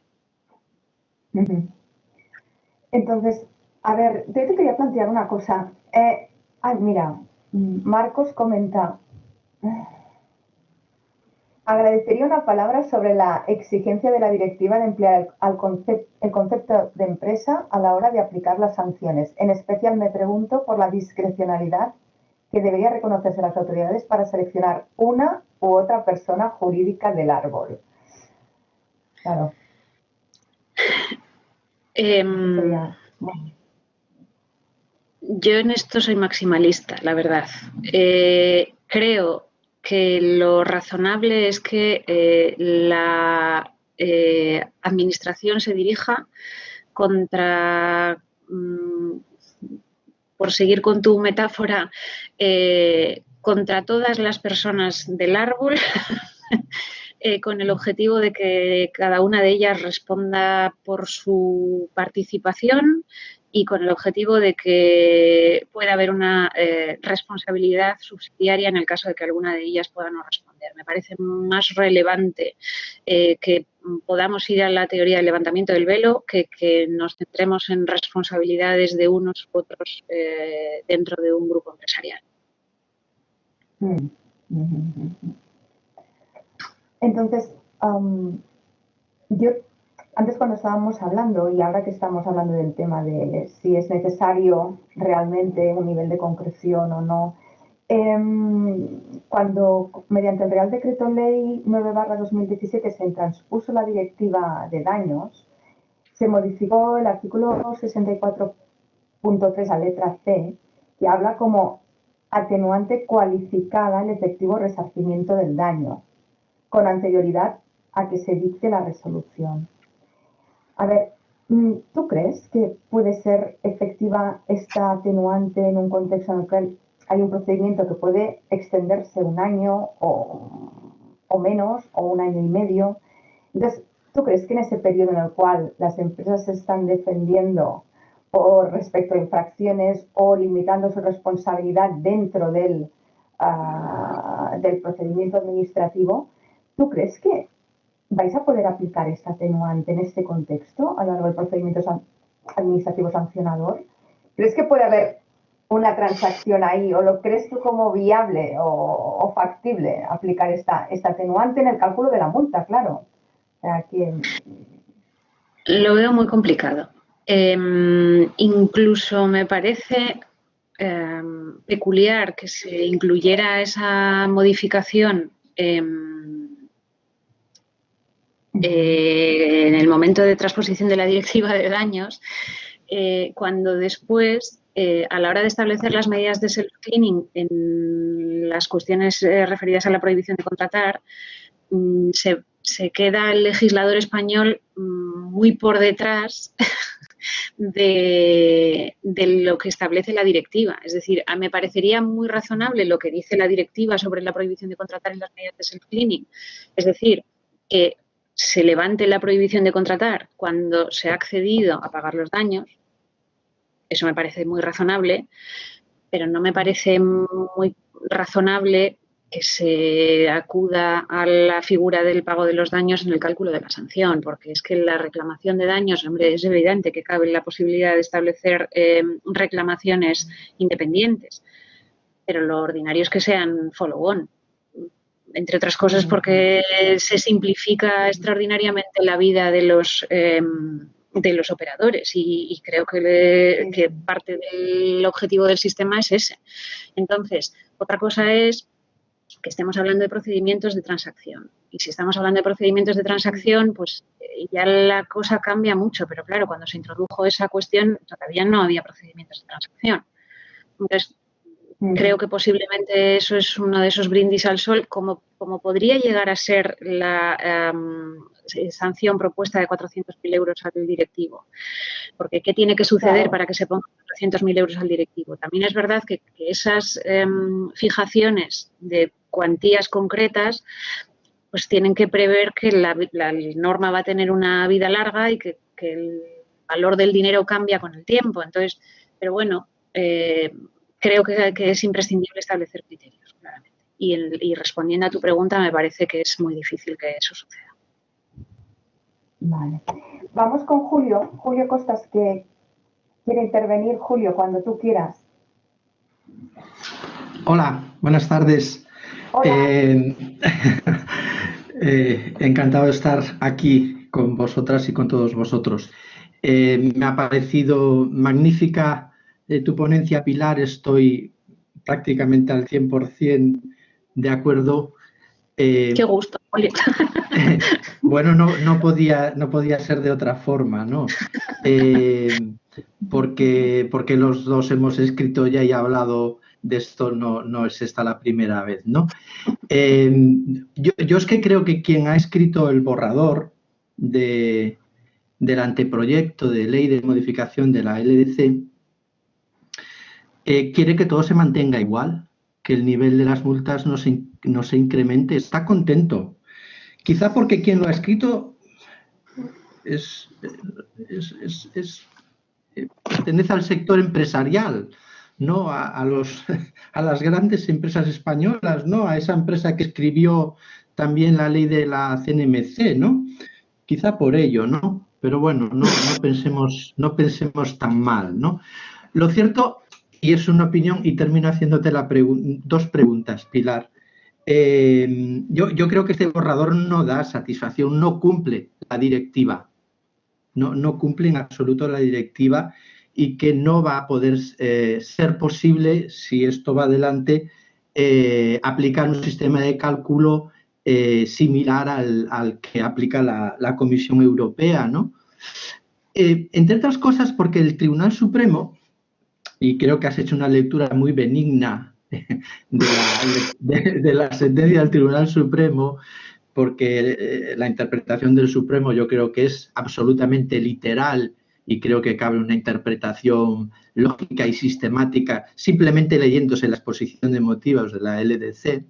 Entonces, a ver, yo te quería plantear una cosa. Mira, Marcos comenta, agradecería una palabra sobre la exigencia de la directiva de emplear el concepto de empresa a la hora de aplicar las sanciones. En especial me pregunto por la discrecionalidad que debería reconocerse las autoridades para seleccionar una u otra persona jurídica del árbol. Claro. Yo en esto soy maximalista, la verdad. Creo que lo razonable es que la Administración se dirija contra, por seguir con tu metáfora, contra todas las personas del árbol con el objetivo de que cada una de ellas responda por su participación y con el objetivo de que pueda haber una responsabilidad subsidiaria en el caso de que alguna de ellas pueda no responder. Me parece más relevante que podamos ir a la teoría del levantamiento del velo que nos centremos en responsabilidades de unos u otros dentro de un grupo empresarial. Entonces, yo antes cuando estábamos hablando y ahora que estamos hablando del tema de si es necesario realmente un nivel de concreción o no, cuando mediante el Real Decreto Ley 9/2017 se transpuso la Directiva de Daños, se modificó el artículo 64.3 a letra C, que habla como atenuante cualificada el efectivo resarcimiento del daño, con anterioridad a que se dicte la resolución. A ver, ¿tú crees que puede ser efectiva esta atenuante en un contexto en el que hay un procedimiento que puede extenderse un año o menos, o un año y medio? Entonces, ¿tú crees que en ese periodo en el cual las empresas se están defendiendo por respecto a infracciones o limitando su responsabilidad dentro del procedimiento administrativo, ¿tú crees que vais a poder aplicar esta atenuante en este contexto a lo largo del procedimiento administrativo sancionador? ¿Crees que puede haber una transacción ahí o lo crees tú como viable o factible aplicar esta atenuante en el cálculo de la multa, claro? O sea, Lo veo muy complicado. Incluso me parece peculiar que se incluyera esa modificación en el momento de transposición de la Directiva de Daños, cuando después, a la hora de establecer las medidas de self-cleaning en las cuestiones referidas a la prohibición de contratar, se queda el legislador español muy por detrás de lo que establece la directiva. Es decir, me parecería muy razonable lo que dice la directiva sobre la prohibición de contratar en las medidas de self-cleaning. Es decir, que se levante la prohibición de contratar cuando se ha accedido a pagar los daños. Eso me parece muy razonable, pero no me parece muy razonable que se acuda a la figura del pago de los daños en el cálculo de la sanción, porque es que la reclamación de daños, hombre, es evidente que cabe la posibilidad de establecer reclamaciones independientes, pero lo ordinario es que sean follow-on, entre otras cosas porque se simplifica extraordinariamente la vida de los operadores y creo que parte del objetivo del sistema es ese. Entonces, otra cosa es que estemos hablando de procedimientos de transacción. Y si estamos hablando de procedimientos de transacción, pues ya la cosa cambia mucho. Pero claro, cuando se introdujo esa cuestión, todavía no había procedimientos de transacción. Entonces, creo que posiblemente eso es uno de esos brindis al sol, como podría llegar a ser la sanción propuesta de 400.000 euros al directivo. Porque ¿qué tiene que suceder para que se pongan 400.000 euros al directivo? También es verdad que esas fijaciones de cuantías concretas pues tienen que prever que la norma va a tener una vida larga y que el valor del dinero cambia con el tiempo. Entonces, pero bueno, creo que es imprescindible establecer criterios, claramente. Y respondiendo a tu pregunta, me parece que es muy difícil que eso suceda. Vale. Vamos con Julio. Julio Costas, que quiere intervenir. Julio, cuando tú quieras. Hola, buenas tardes. Hola. Encantado de estar aquí con vosotras y con todos vosotros. Me ha parecido magnífica tu ponencia, Pilar. Estoy prácticamente al 100% de acuerdo. Qué gusto, Julio. Bueno, no podía ser de otra forma, ¿no? Porque los dos hemos escrito ya y hablado de esto, no es esta la primera vez, ¿no? Yo es que creo que quien ha escrito el borrador del anteproyecto de ley de modificación de la LDC quiere que todo se mantenga igual, que el nivel de las multas no se incremente. Está contento. Quizá porque quien lo ha escrito pertenece al sector empresarial, ¿no? A las grandes empresas españolas, ¿no? A esa empresa que escribió también la ley de la CNMC, ¿no? Quizá por ello, ¿no? Pero bueno, no pensemos tan mal, ¿no? Lo cierto, y es una opinión, y termino haciéndote dos preguntas, Pilar. Yo creo que este borrador no da satisfacción, no cumple la directiva, no cumple en absoluto la directiva y que no va a poder ser posible, si esto va adelante, aplicar un sistema de cálculo similar al que aplica la Comisión Europea, ¿no? Entre otras cosas porque el Tribunal Supremo, y creo que has hecho una lectura muy benigna de la sentencia del Tribunal Supremo, porque la interpretación del Supremo yo creo que es absolutamente literal y creo que cabe una interpretación lógica y sistemática simplemente leyéndose la exposición de motivos de la LDC.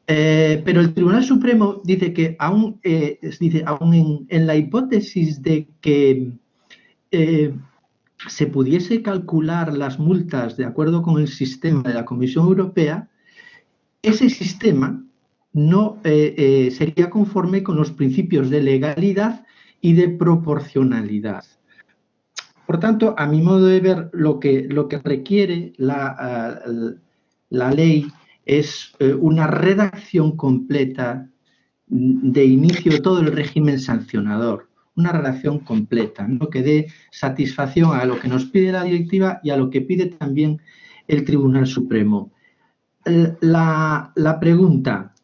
Pero el Tribunal Supremo dice que aún en la hipótesis de que se pudiese calcular las multas de acuerdo con el sistema de la Comisión Europea, ese sistema no sería conforme con los principios de legalidad y de proporcionalidad. Por tanto, a mi modo de ver, lo que requiere la ley es una redacción completa de inicio de todo el régimen sancionador. Una redacción completa, ¿no? Que dé satisfacción a lo que nos pide la directiva y a lo que pide también el Tribunal Supremo. La pregunta,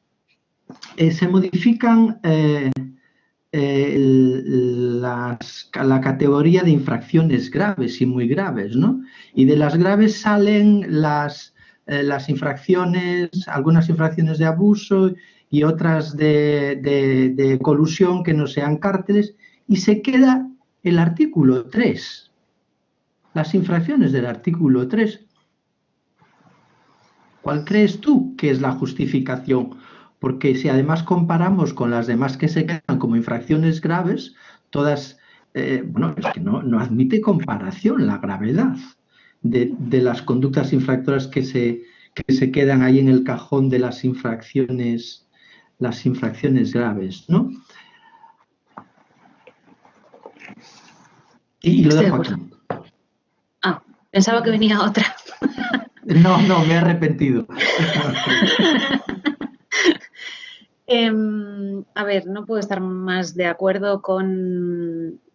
¿se modifican la categoría de infracciones graves y muy graves, ¿no? Y de las graves salen las infracciones, algunas infracciones de abuso y otras de colusión que no sean cárteles, y se queda el artículo 3, las infracciones del artículo 3. ¿Cuál crees tú que es la justificación? Porque si además comparamos con las demás que se quedan como infracciones graves, todas, bueno, es que no admite comparación la gravedad de las conductas infractoras que que se quedan ahí en el cajón de las infracciones graves, ¿no? Y lo dejo aquí. Ah, pensaba que venía otra. No, me he arrepentido. A ver, no puedo estar más de acuerdo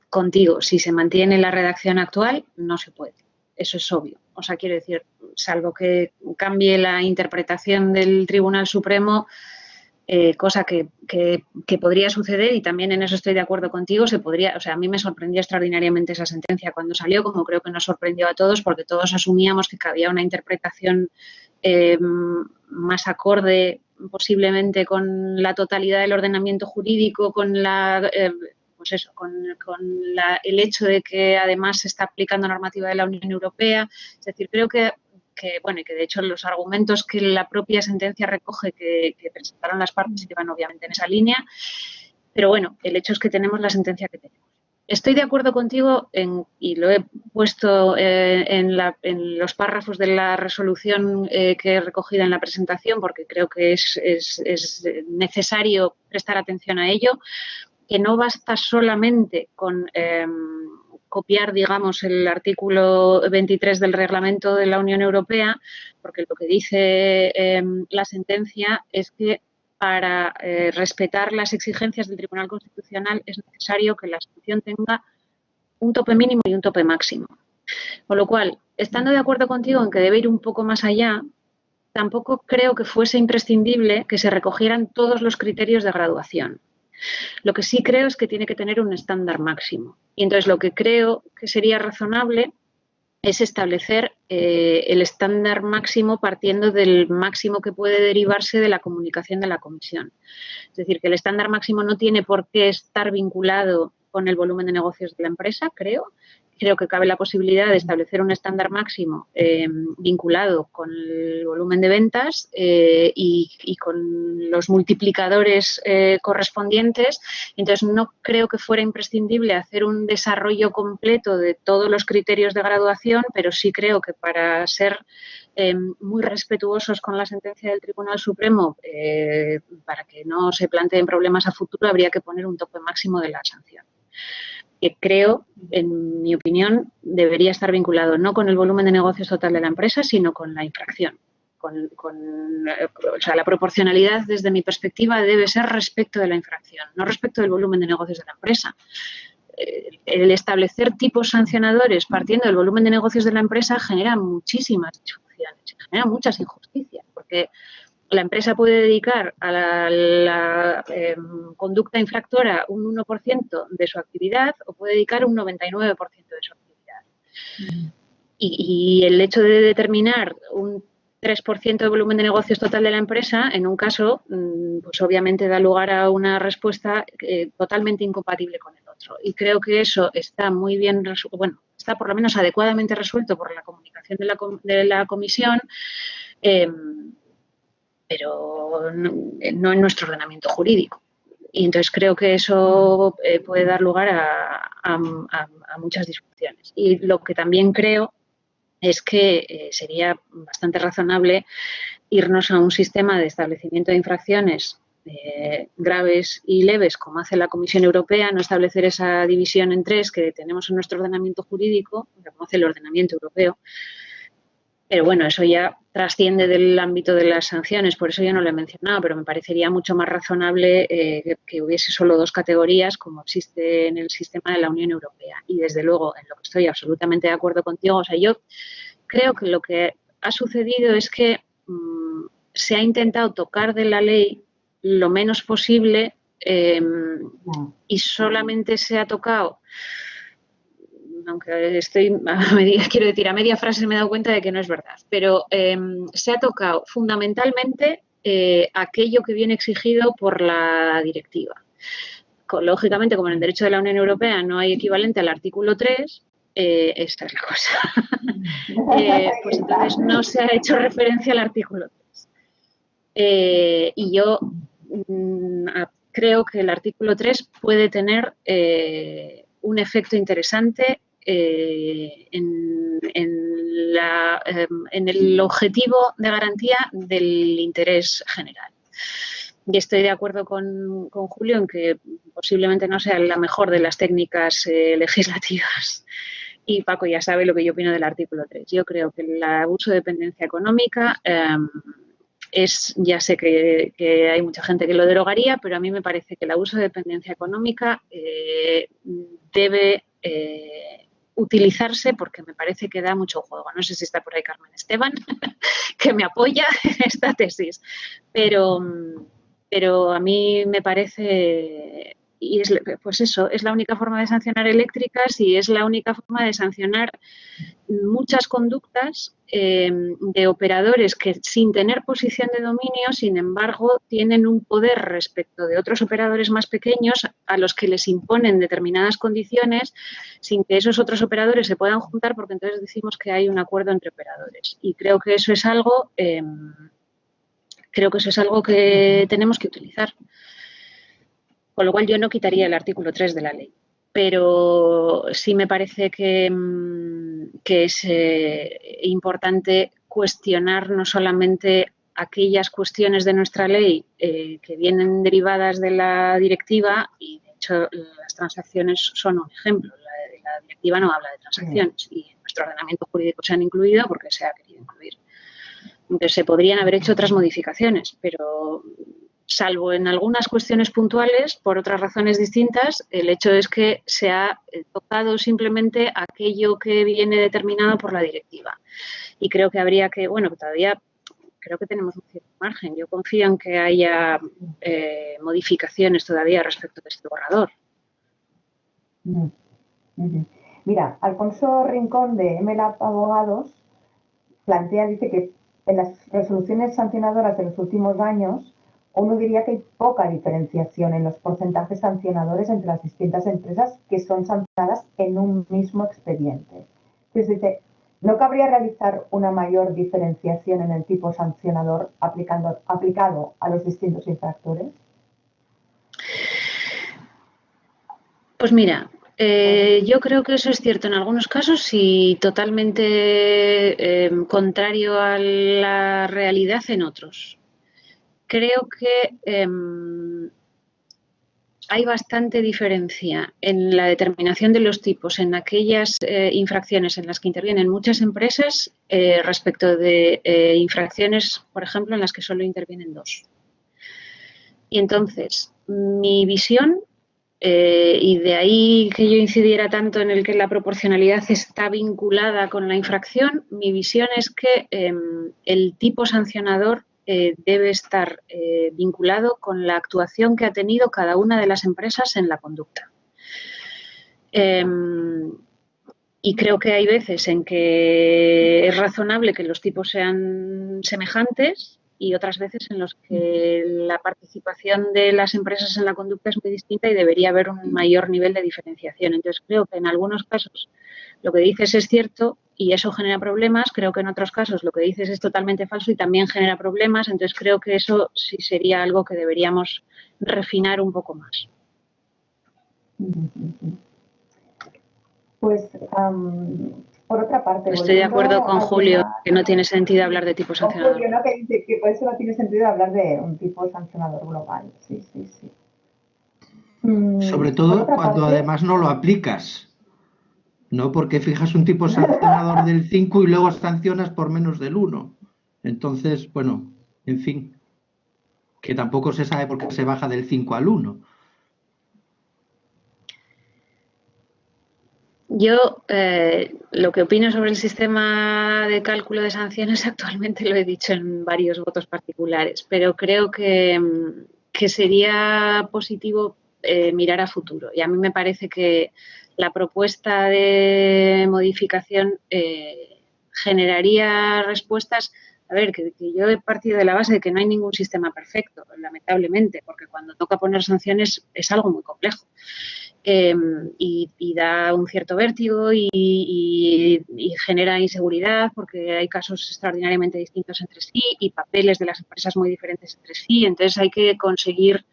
contigo. Si se mantiene la redacción actual, no se puede. Eso es obvio. O sea, quiero decir, salvo que cambie la interpretación del Tribunal Supremo, cosa que podría suceder, y también en eso estoy de acuerdo contigo, o sea, a mí me sorprendió extraordinariamente esa sentencia cuando salió, como creo que nos sorprendió a todos, porque todos asumíamos que había una interpretación más acorde posiblemente con la totalidad del ordenamiento jurídico, con el hecho de que además se está aplicando normativa de la Unión Europea. Es decir, creo que de hecho los argumentos que la propia sentencia recoge que presentaron las partes iban obviamente en esa línea, pero bueno, el hecho es que tenemos la sentencia que tenemos. Estoy de acuerdo contigo y lo he puesto en los párrafos de la resolución que he recogido en la presentación, porque creo que es necesario prestar atención a ello, que no basta solamente con copiar, digamos, el artículo 23 del reglamento de la Unión Europea, porque lo que dice la sentencia es que para respetar las exigencias del Tribunal Constitucional es necesario que la sanción tenga un tope mínimo y un tope máximo. Con lo cual, estando de acuerdo contigo en que debe ir un poco más allá, tampoco creo que fuese imprescindible que se recogieran todos los criterios de graduación. Lo que sí creo es que tiene que tener un estándar máximo. Y entonces lo que creo que sería razonable es establecer el estándar máximo partiendo del máximo que puede derivarse de la comunicación de la Comisión. Es decir, que el estándar máximo no tiene por qué estar vinculado con el volumen de negocios de la empresa, creo. Creo que cabe la posibilidad de establecer un estándar máximo vinculado con el volumen de ventas y con los multiplicadores correspondientes. Entonces, no creo que fuera imprescindible hacer un desarrollo completo de todos los criterios de graduación, pero sí creo que para ser muy respetuosos con la sentencia del Tribunal Supremo, para que no se planteen problemas a futuro, habría que poner un tope máximo de la sanción, que creo, en mi opinión, debería estar vinculado no con el volumen de negocios total de la empresa, sino con la infracción. O sea, la proporcionalidad, desde mi perspectiva, debe ser respecto de la infracción, no respecto del volumen de negocios de la empresa. El establecer tipos sancionadores partiendo del volumen de negocios de la empresa genera muchísimas disfunciones, genera muchas injusticias, porque la empresa puede dedicar a la conducta infractora un 1% de su actividad o puede dedicar un 99% de su actividad. Y el hecho de determinar un 3% de volumen de negocios total de la empresa, en un caso, pues obviamente da lugar a una respuesta totalmente incompatible con el otro. Y creo que eso está muy bien, está por lo menos adecuadamente resuelto por la comunicación de la comisión, pero no en nuestro ordenamiento jurídico. Y entonces creo que eso puede dar lugar a muchas discusiones. Y lo que también creo es que sería bastante razonable irnos a un sistema de establecimiento de infracciones graves y leves, como hace la Comisión Europea, no establecer esa división en tres que tenemos en nuestro ordenamiento jurídico, como hace el ordenamiento europeo. Pero bueno, eso ya trasciende del ámbito de las sanciones, por eso yo no lo he mencionado, pero me parecería mucho más razonable que hubiese solo dos categorías, como existe en el sistema de la Unión Europea. Y desde luego, en lo que estoy absolutamente de acuerdo contigo, o sea, yo creo que lo que ha sucedido es que se ha intentado tocar de la ley lo menos posible y solamente se ha tocado, aunque quiero decir, a media frase me he dado cuenta de que no es verdad, pero se ha tocado fundamentalmente aquello que viene exigido por la directiva. Lógicamente, como en el derecho de la Unión Europea no hay equivalente al artículo 3, esta es la cosa. Pues entonces no se ha hecho referencia al artículo 3. Y yo creo que el artículo 3 puede tener un efecto interesante en en el objetivo de garantía del interés general. Y estoy de acuerdo con Julio en que posiblemente no sea la mejor de las técnicas legislativas. Y Paco ya sabe lo que yo opino del artículo 3. Yo creo que el abuso de dependencia económica ya sé que hay mucha gente que lo derogaría, pero a mí me parece que el abuso de dependencia económica debe utilizarse porque me parece que da mucho juego. No sé si está por ahí Carmen Esteban, que me apoya en esta tesis, pero a mí me parece, y pues eso, es la única forma de sancionar eléctricas y es la única forma de sancionar muchas conductas de operadores que sin tener posición de dominio, sin embargo, tienen un poder respecto de otros operadores más pequeños a los que les imponen determinadas condiciones sin que esos otros operadores se puedan juntar porque entonces decimos que hay un acuerdo entre operadores. Y creo que eso es algo que tenemos que utilizar. Con lo cual yo no quitaría el artículo 3 de la ley. Pero sí me parece que es importante cuestionar no solamente aquellas cuestiones de nuestra ley que vienen derivadas de la directiva, y de hecho las transacciones son un ejemplo. La directiva no habla de transacciones y en nuestro ordenamiento jurídico se han incluido porque se ha querido incluir. Entonces se podrían haber hecho otras modificaciones, pero salvo en algunas cuestiones puntuales, por otras razones distintas, el hecho es que se ha tocado simplemente aquello que viene determinado por la directiva. Y creo que habría que, todavía creo que tenemos un cierto margen. Yo confío en que haya modificaciones todavía respecto de este borrador. Mira, Alfonso Rincón de MLAP Abogados dice que en las resoluciones sancionadoras de los últimos años uno diría que hay poca diferenciación en los porcentajes sancionadores entre las distintas empresas que son sancionadas en un mismo expediente. Entonces dice, ¿no cabría realizar una mayor diferenciación en el tipo sancionador aplicado a los distintos infractores? Pues mira, yo creo que eso es cierto en algunos casos y totalmente contrario a la realidad en otros. Creo que hay bastante diferencia en la determinación de los tipos en aquellas infracciones en las que intervienen muchas empresas respecto de infracciones, por ejemplo, en las que solo intervienen dos. Y entonces, mi visión, y de ahí que yo incidiera tanto en el que la proporcionalidad está vinculada con la infracción, mi visión es que el tipo sancionador debe estar vinculado con la actuación que ha tenido cada una de las empresas en la conducta. Y creo que hay veces en que es razonable que los tipos sean semejantes y otras veces en los que la participación de las empresas en la conducta es muy distinta y debería haber un mayor nivel de diferenciación. Entonces, creo que en algunos casos lo que dices es cierto y eso genera problemas. Creo que en otros casos lo que dices es totalmente falso y también genera problemas. Entonces, creo que eso sí sería algo que deberíamos refinar un poco más. Pues, por otra parte... Estoy de acuerdo con Julio que no tiene sentido hablar de tipo sancionador. Julio, ¿no? Que dice que por eso no tiene sentido hablar de un tipo sancionador global. Sí. Sobre todo cuando además no lo aplicas. No porque fijas un tipo sancionador del 5 y luego sancionas por menos del 1. Entonces, bueno, en fin, que tampoco se sabe por qué se baja del 5 al 1. Yo lo que opino sobre el sistema de cálculo de sanciones actualmente lo he dicho en varios votos particulares, pero creo que sería positivo mirar a futuro. Y a mí me parece que la propuesta de modificación generaría respuestas. A ver, que yo he partido de la base de que no hay ningún sistema perfecto, lamentablemente, porque cuando toca poner sanciones es algo muy complejo. Y da un cierto vértigo y genera inseguridad porque hay casos extraordinariamente distintos entre sí y papeles de las empresas muy diferentes entre sí. Entonces hay que conseguir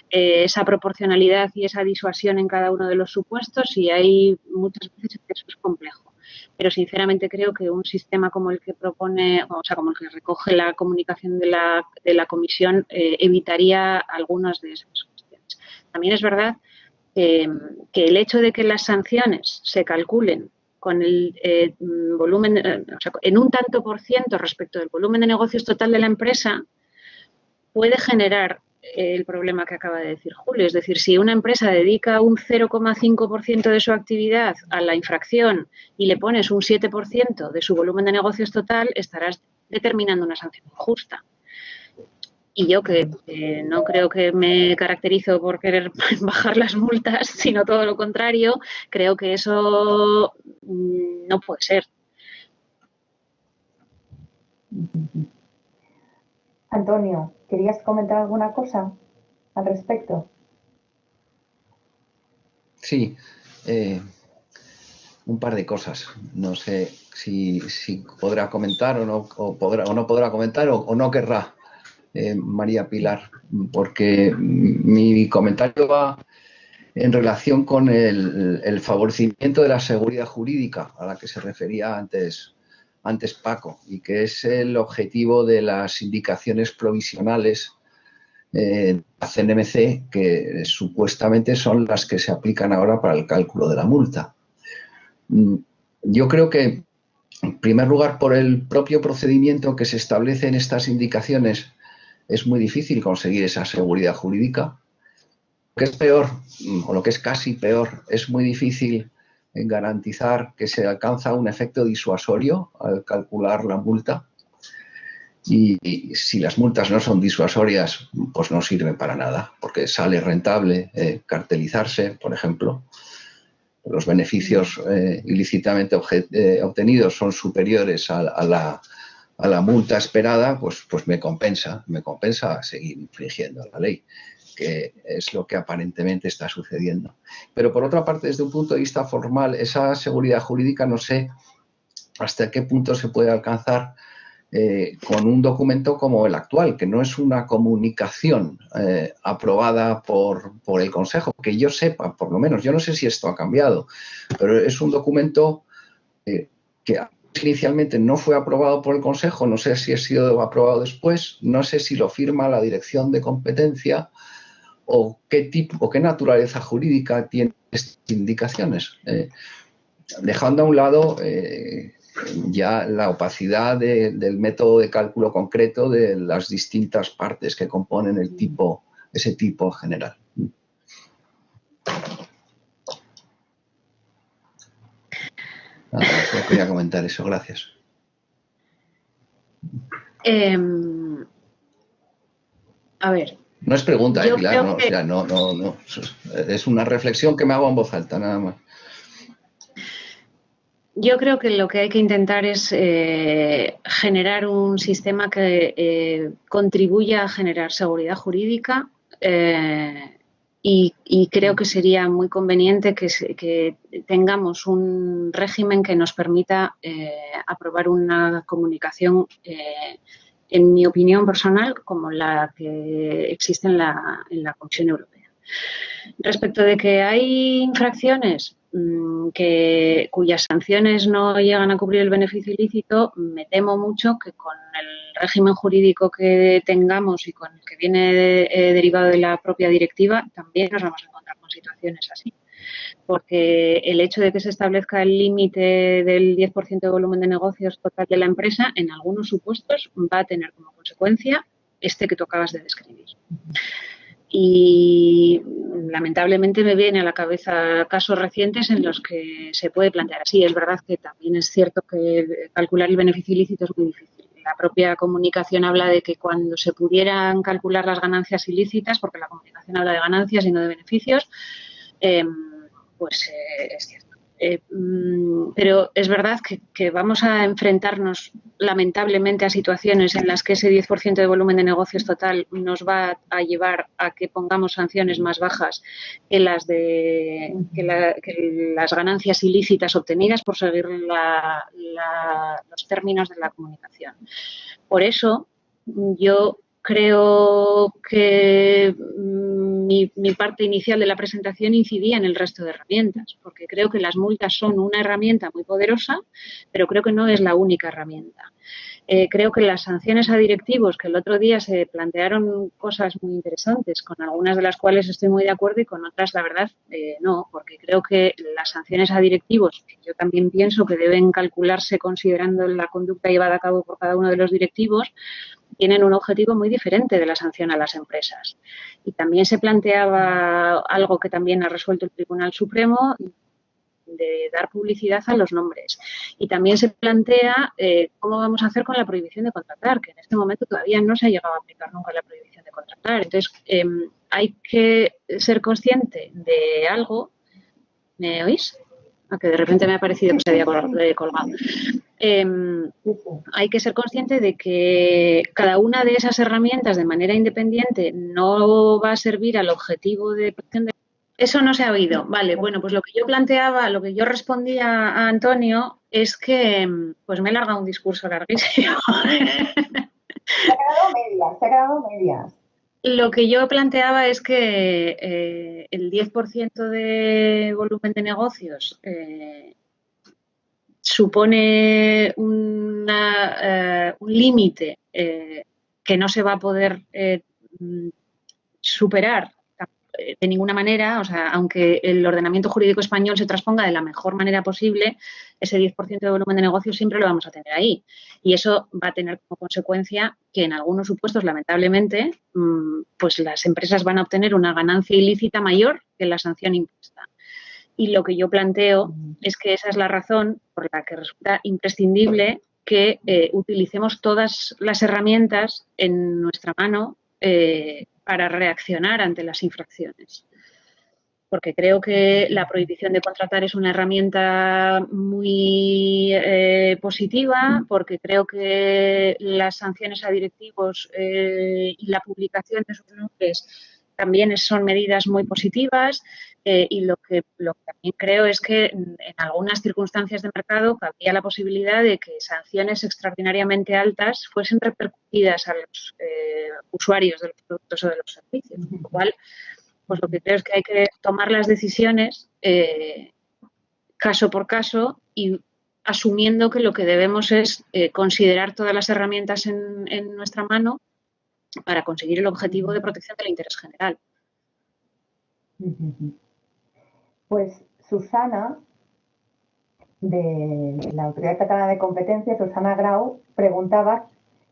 esa proporcionalidad y esa disuasión en cada uno de los supuestos y hay muchas veces que eso es complejo. pero sinceramente creo que un sistema como el que propone, o sea, como el que recoge la comunicación de la comisión, evitaría algunas de esas cuestiones. También es verdad que el hecho de que las sanciones se calculen con el volumen, o sea, en un tanto por ciento respecto del volumen de negocios total de la empresa, puede generar el problema que acaba de decir Julio. Es decir, si una empresa dedica un 0,5% de su actividad a la infracción y le pones un 7% de su volumen de negocios total, estarás determinando una sanción injusta. Y yo, que no creo que me caracterizo por querer bajar las multas, sino todo lo contrario, creo que eso no puede ser. Antonio, ¿querías comentar alguna cosa al respecto? Sí, un par de cosas. No sé si podrá comentar o no podrá comentar o no querrá María Pilar, porque mi comentario va en relación con el favorecimiento de la seguridad jurídica a la que se refería antes Paco, y que es el objetivo de las indicaciones provisionales la CNMC, que supuestamente son las que se aplican ahora para el cálculo de la multa. Yo creo que, en primer lugar, por el propio procedimiento que se establece en estas indicaciones, es muy difícil conseguir esa seguridad jurídica. Lo que es peor, o lo que es casi peor, es muy difícil garantizar que se alcanza un efecto disuasorio al calcular la multa. Y si las multas no son disuasorias, pues no sirven para nada, porque sale rentable cartelizarse, por ejemplo. Los beneficios ilícitamente obtenidos son superiores a la multa esperada, pues me compensa seguir infringiendo la ley, que es lo que aparentemente está sucediendo. Pero por otra parte, desde un punto de vista formal, esa seguridad jurídica no sé hasta qué punto se puede alcanzar con un documento como el actual, que no es una comunicación aprobada por el Consejo, que yo sepa, por lo menos. Yo no sé si esto ha cambiado, pero es un documento que inicialmente no fue aprobado por el Consejo, no sé si ha sido aprobado después, no sé si lo firma la Dirección de Competencia o qué tipo o qué naturaleza jurídica tienen estas indicaciones. Dejando a un lado ya la opacidad del método de cálculo concreto de las distintas partes que componen ese tipo general. Solo quería comentar eso, gracias. A ver. No es pregunta, Pilar, no, o sea, no. Es una reflexión que me hago en voz alta, nada más. Yo creo que lo que hay que intentar es generar un sistema que contribuya a generar seguridad jurídica y creo que sería muy conveniente que tengamos un régimen que nos permita aprobar una comunicación, en mi opinión personal, como la que existe en la Comisión Europea. Respecto de que hay infracciones cuyas sanciones no llegan a cubrir el beneficio ilícito, me temo mucho que con el régimen jurídico que tengamos y con el que viene derivado de la propia directiva, también nos vamos a encontrar con situaciones así. Porque el hecho de que se establezca el límite del 10% de volumen de negocios total de la empresa, en algunos supuestos va a tener como consecuencia este que tú acabas de describir. Y lamentablemente me viene a la cabeza casos recientes en los que se puede plantear así. Es verdad que también es cierto que calcular el beneficio ilícito es muy difícil. La propia comunicación habla de que cuando se pudieran calcular las ganancias ilícitas, porque la comunicación habla de ganancias y no de beneficios, pues es cierto. Pero es verdad que vamos a enfrentarnos lamentablemente a situaciones en las que ese 10% de volumen de negocios total nos va a llevar a que pongamos sanciones más bajas que las que las ganancias ilícitas obtenidas por seguir los términos de la comunicación. Por eso yo creo que mi parte inicial de la presentación incidía en el resto de herramientas, porque creo que las multas son una herramienta muy poderosa, pero creo que no es la única herramienta. Creo que las sanciones a directivos, que el otro día se plantearon cosas muy interesantes, con algunas de las cuales estoy muy de acuerdo y con otras, la verdad, no, porque creo que las sanciones a directivos, que yo también pienso que deben calcularse considerando la conducta llevada a cabo por cada uno de los directivos, tienen un objetivo muy diferente de la sanción a las empresas. Y también se planteaba algo que también ha resuelto el Tribunal Supremo, de dar publicidad a los nombres. Y también se plantea cómo vamos a hacer con la prohibición de contratar, que en este momento todavía no se ha llegado a aplicar nunca la prohibición de contratar. Entonces, hay que ser consciente de algo. ¿Me oís? Que de repente me ha parecido que se había colgado. Hay que ser consciente de que cada una de esas herramientas de manera independiente no va a servir al objetivo de protección de... Eso no se ha oído. Vale, bueno, pues lo que yo planteaba, lo que yo respondía a Antonio es que, pues me he largado un discurso larguísimo. Se ha quedado medias. Lo que yo planteaba es que el 10% de volumen de negocios supone un límite que no se va a poder superar de ninguna manera, o sea, aunque el ordenamiento jurídico español se transponga de la mejor manera posible, ese 10% de volumen de negocios siempre lo vamos a tener ahí. Y eso va a tener como consecuencia que en algunos supuestos, lamentablemente, pues las empresas van a obtener una ganancia ilícita mayor que la sanción impuesta. Y lo que yo planteo es que esa es la razón por la que resulta imprescindible que utilicemos todas las herramientas en nuestra mano para reaccionar ante las infracciones. Porque creo que la prohibición de contratar es una herramienta muy positiva, porque creo que las sanciones a directivos y la publicación de sus nombres también son medidas muy positivas y lo que también creo es que en algunas circunstancias de mercado cabría la posibilidad de que sanciones extraordinariamente altas fuesen repercutidas a los usuarios de los productos o de los servicios, con lo cual pues lo que creo es que hay que tomar las decisiones caso por caso y asumiendo que lo que debemos es considerar todas las herramientas en nuestra mano para conseguir el objetivo de protección del interés general. Pues Susana, de la Autoridad Catalana de Competencia, Susana Grau, preguntaba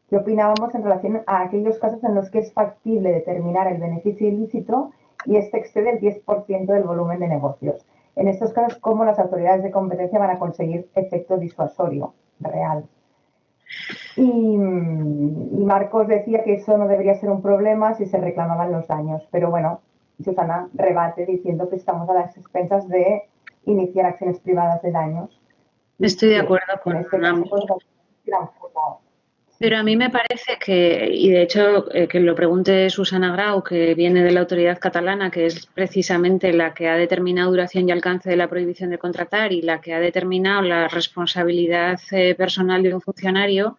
qué opinábamos en relación a aquellos casos en los que es factible determinar el beneficio ilícito y este excede el 10% del volumen de negocios. En estos casos, ¿cómo las autoridades de competencia van a conseguir efecto disuasorio real? Y Marcos decía que eso no debería ser un problema si se reclamaban los daños. Pero bueno, Susana rebate diciendo que estamos a las expensas de iniciar acciones privadas de daños. Estoy de acuerdo con ambos. Pero a mí me parece que, y de hecho que lo pregunte Susana Grau, que viene de la autoridad catalana, que es precisamente la que ha determinado duración y alcance de la prohibición de contratar y la que ha determinado la responsabilidad personal de un funcionario,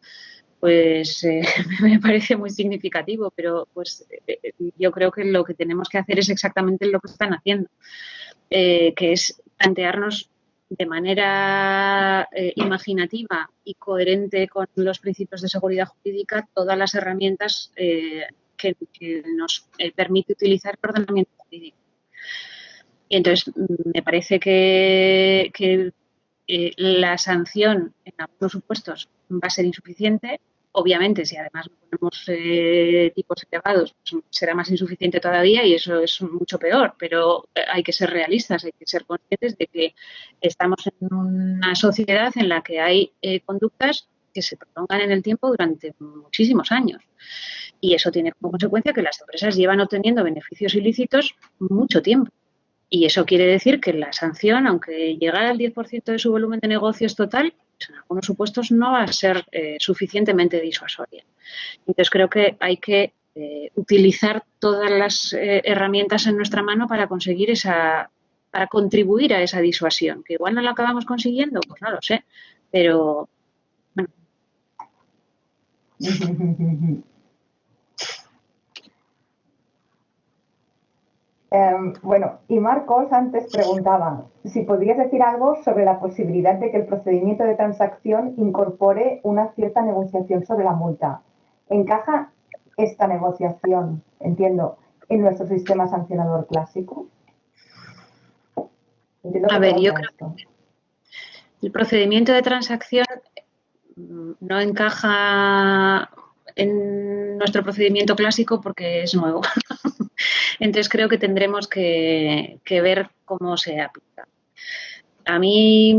pues me parece muy significativo, pero pues yo creo que lo que tenemos que hacer es exactamente lo que están haciendo, que es plantearnos de manera imaginativa y coherente con los principios de seguridad jurídica todas las herramientas que nos permite utilizar el ordenamiento jurídico. Y entonces me parece que la sanción en algunos supuestos va a ser insuficiente. Obviamente, si además ponemos tipos elevados, pues será más insuficiente todavía y eso es mucho peor. Pero hay que ser realistas, hay que ser conscientes de que estamos en una sociedad en la que hay conductas que se prolongan en el tiempo durante muchísimos años. Y eso tiene como consecuencia que las empresas llevan obteniendo beneficios ilícitos mucho tiempo. Y eso quiere decir que la sanción, aunque llegara al 10% de su volumen de negocios total, pues en algunos supuestos no va a ser suficientemente disuasoria. Entonces creo que hay que utilizar todas las herramientas en nuestra mano para conseguir para contribuir a esa disuasión. Que igual no la acabamos consiguiendo, pues no lo sé, pero bueno. Bueno, y Marcos antes preguntaba si podrías decir algo sobre la posibilidad de que el procedimiento de transacción incorpore una cierta negociación sobre la multa. ¿Encaja esta negociación, entiendo, en nuestro sistema sancionador clásico? A ver, yo creo que el procedimiento de transacción no encaja en nuestro procedimiento clásico porque es nuevo. Entonces creo que tendremos que ver cómo se aplica. A mí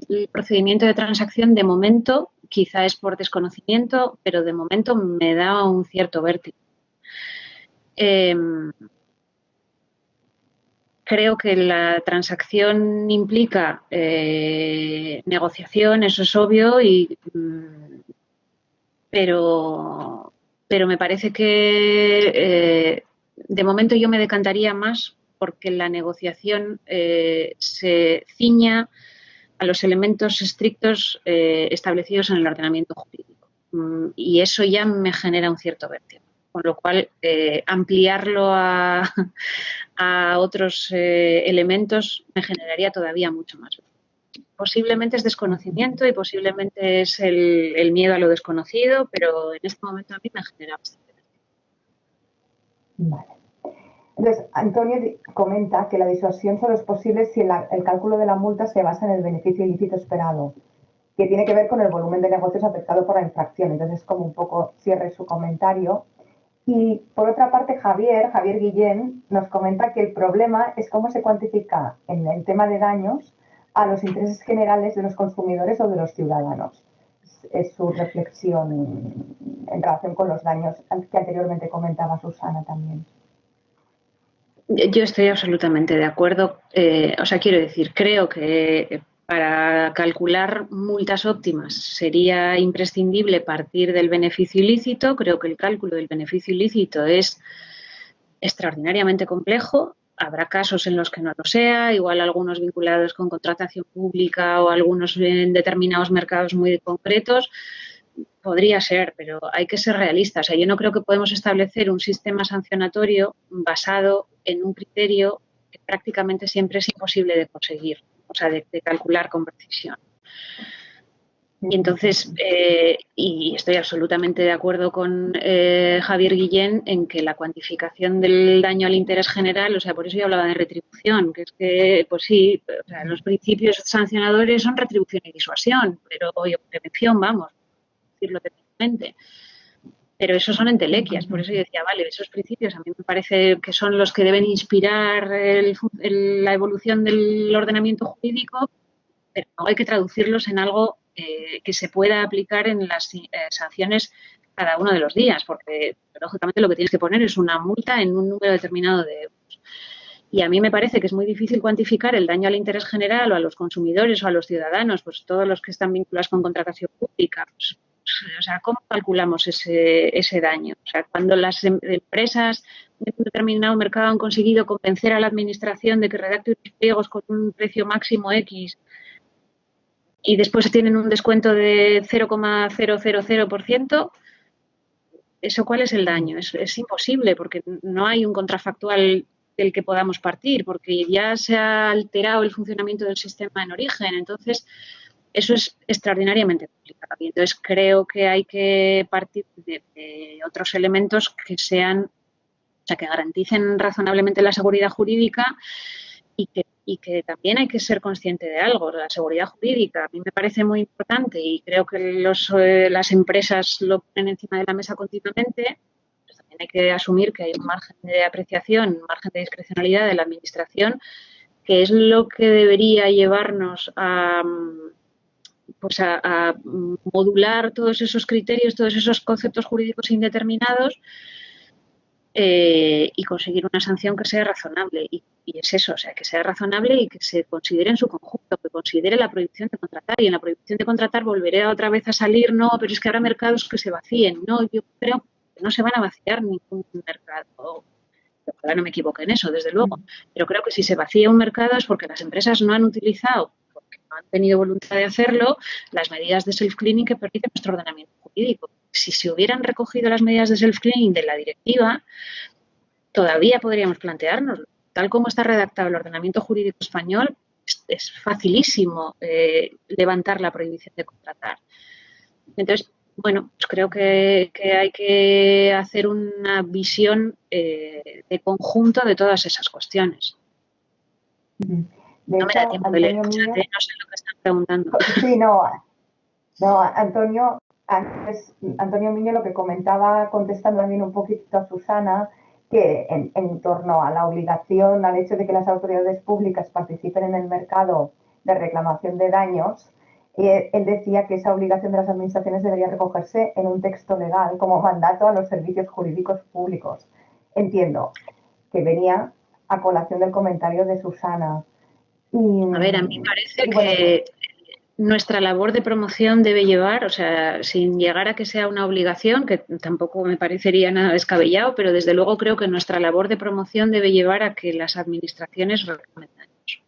el procedimiento de transacción de momento, quizá es por desconocimiento, pero de momento me da un cierto vértigo. Creo que la transacción implica negociación, eso es obvio, pero me parece que de momento yo me decantaría más porque la negociación se ciña a los elementos estrictos establecidos en el ordenamiento jurídico. Y eso ya me genera un cierto vértigo. Con lo cual, ampliarlo a otros elementos me generaría todavía mucho más. Posiblemente es desconocimiento y posiblemente es el miedo a lo desconocido, pero en este momento a mí me genera bastante. Vale. Entonces, Antonio comenta que la disuasión solo es posible si el cálculo de la multa se basa en el beneficio ilícito esperado, que tiene que ver con el volumen de negocios afectado por la infracción. Entonces, como un poco cierre su comentario. Y por otra parte, Javier Guillén nos comenta que el problema es cómo se cuantifica en el tema de daños a los intereses generales de los consumidores o de los ciudadanos. Es su reflexión en relación con los daños que anteriormente comentaba Susana también. Yo estoy absolutamente de acuerdo. Quiero decir, creo que para calcular multas óptimas sería imprescindible partir del beneficio ilícito. Creo que el cálculo del beneficio ilícito es extraordinariamente complejo. Habrá casos en los que no lo sea, igual algunos vinculados con contratación pública o algunos en determinados mercados muy concretos. Podría ser, pero hay que ser realistas. Yo no creo que podemos establecer un sistema sancionatorio basado en un criterio que prácticamente siempre es imposible de conseguir, de calcular con precisión. Y entonces, y estoy absolutamente de acuerdo con Javier Guillén en que la cuantificación del daño al interés general, por eso yo hablaba de retribución, que es que, pues sí, los principios sancionadores son retribución y disuasión, pero prevención, vamos, decirlo técnicamente. Pero esos son entelequias, por eso yo decía, vale, esos principios a mí me parece que son los que deben inspirar la evolución del ordenamiento jurídico, pero no hay que traducirlos en algo que se pueda aplicar en las sanciones cada uno de los días, porque lógicamente lo que tienes que poner es una multa en un número determinado de euros. Y a mí me parece que es muy difícil cuantificar el daño al interés general o a los consumidores o a los ciudadanos, pues todos los que están vinculados con contratación pública. ¿Cómo calculamos ese daño? Cuando las empresas de un determinado mercado han conseguido convencer a la administración de que redacte unos pliegos con un precio máximo X y después tienen un descuento de 0,000%, ¿eso cuál es el daño? Es imposible porque no hay un contrafactual del que podamos partir, porque ya se ha alterado el funcionamiento del sistema en origen. Entonces, eso es extraordinariamente complicado. Y entonces creo que hay que partir de otros elementos que sean, que garanticen razonablemente la seguridad jurídica y que también hay que ser consciente de algo. La seguridad jurídica a mí me parece muy importante y creo que las empresas lo ponen encima de la mesa continuamente. Pues también hay que asumir que hay un margen de apreciación, un margen de discrecionalidad de la administración, que es lo que debería llevarnos a modular todos esos criterios, todos esos conceptos jurídicos indeterminados y conseguir una sanción que sea razonable. Y es eso, que sea razonable y que se considere en su conjunto, que considere la prohibición de contratar. Y en la prohibición de contratar volveré otra vez a salir, no, pero es que habrá mercados que se vacíen. No, yo creo que no se van a vaciar ningún mercado. Ojalá no me equivoque en eso, desde luego. Pero creo que si se vacía un mercado es porque las empresas no han utilizado, porque no han tenido voluntad de hacerlo, las medidas de self-cleaning que permite nuestro ordenamiento jurídico. Si se hubieran recogido las medidas de self-cleaning de la directiva, todavía podríamos planteárnoslo. Tal como está redactado el ordenamiento jurídico español, es facilísimo levantar la prohibición de contratar. Entonces, bueno, pues creo que hay que hacer una visión de conjunto de todas esas cuestiones. De No me hecho, da tiempo de leer Antonio el chat, Miño, no sé lo que están preguntando. sí, no, Antonio, antes, Antonio Miño lo que comentaba, contestando también un poquito a Susana, que en torno a la obligación, al hecho de que las autoridades públicas participen en el mercado de reclamación de daños, él decía que esa obligación de las administraciones debería recogerse en un texto legal como mandato a los servicios jurídicos públicos. Entiendo que venía a colación del comentario de Susana. A ver, a mí me parece que nuestra labor de promoción debe llevar, o sea, sin llegar a que sea una obligación, que tampoco me parecería nada descabellado, pero desde luego creo que nuestra labor de promoción debe llevar a que las administraciones reclamen daños.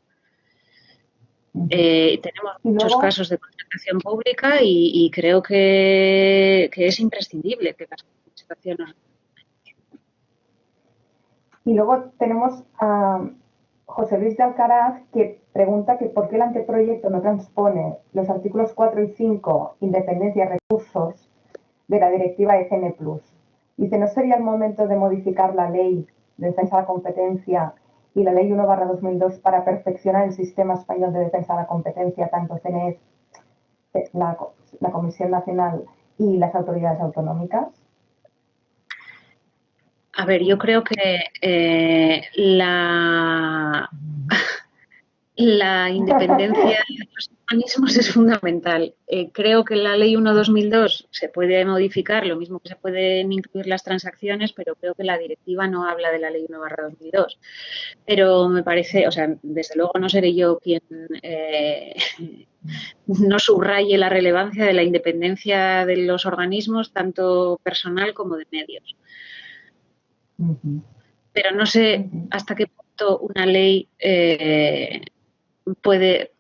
Tenemos muchos casos de contratación pública y creo que es imprescindible que las administraciones. Y luego tenemos a José Luis de Alcaraz, que pregunta que por qué el anteproyecto no transpone los artículos 4 y 5, independencia y recursos, de la directiva ECN+. Dice, ¿no sería el momento de modificar la ley de defensa de la competencia y la ley 1/2002 para perfeccionar el sistema español de defensa de la competencia, tanto CNE, la Comisión Nacional y las autoridades autonómicas? A ver, yo creo que la independencia de los organismos es fundamental. Creo que la Ley 1/2002 se puede modificar, lo mismo que se pueden incluir las transacciones, pero creo que la directiva no habla de la Ley 1/2002. Pero me parece, o sea, desde luego no seré yo quien no subraye la relevancia de la independencia de los organismos, tanto personal como de medios. Pero no sé hasta qué punto una ley puede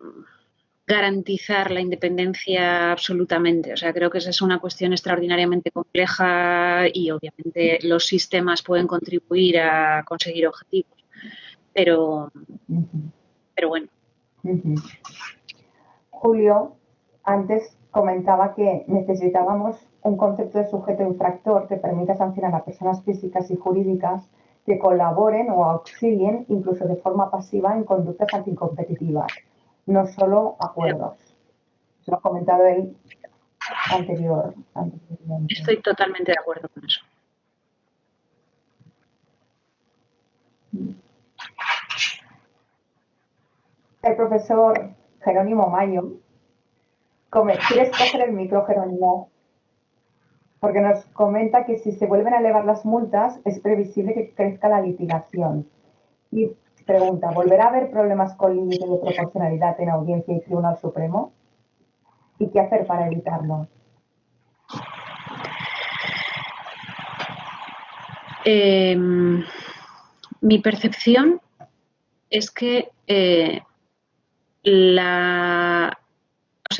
garantizar la independencia absolutamente. O sea, creo que esa es una cuestión extraordinariamente compleja y obviamente los sistemas pueden contribuir a conseguir objetivos. Pero bueno. Julio, antes comentaba que necesitábamos un concepto de sujeto infractor que permita sancionar a personas físicas y jurídicas que colaboren o auxilien, incluso de forma pasiva, en conductas anticompetitivas, no solo acuerdos. Lo ha comentado él anteriormente. Estoy totalmente de acuerdo con eso. El profesor Jerónimo Mayo, ¿quieres coger el micro, Jerónimo? Porque nos comenta que si se vuelven a elevar las multas es previsible que crezca la litigación. Y pregunta, ¿volverá a haber problemas con límite de proporcionalidad en Audiencia y Tribunal Supremo? ¿Y qué hacer para evitarlo? Mi percepción es que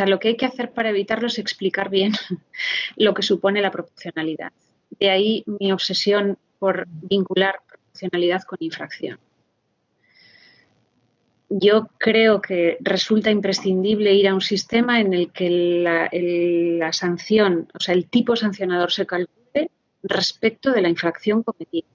lo que hay que hacer para evitarlo es explicar bien lo que supone la proporcionalidad. De ahí mi obsesión por vincular proporcionalidad con infracción. Yo creo que resulta imprescindible ir a un sistema en el que la sanción, o sea, el tipo sancionador se calcule respecto de la infracción cometida.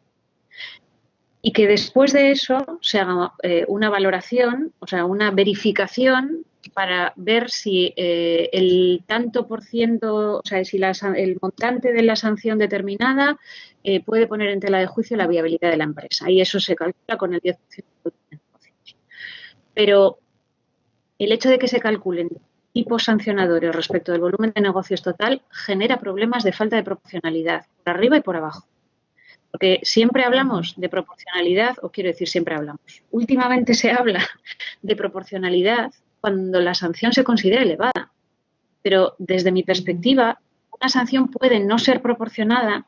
Y que después de eso se haga una valoración, o sea, una verificación para ver si el tanto por ciento, o sea, si el montante de la sanción determinada puede poner en tela de juicio la viabilidad de la empresa. Y eso se calcula con el 10% de negocios. Pero el hecho de que se calculen tipos sancionadores respecto del volumen de negocios total genera problemas de falta de proporcionalidad, por arriba y por abajo. Porque siempre hablamos de proporcionalidad, o quiero decir siempre hablamos. Últimamente se habla de proporcionalidad cuando la sanción se considera elevada. Pero desde mi perspectiva, una sanción puede no ser proporcionada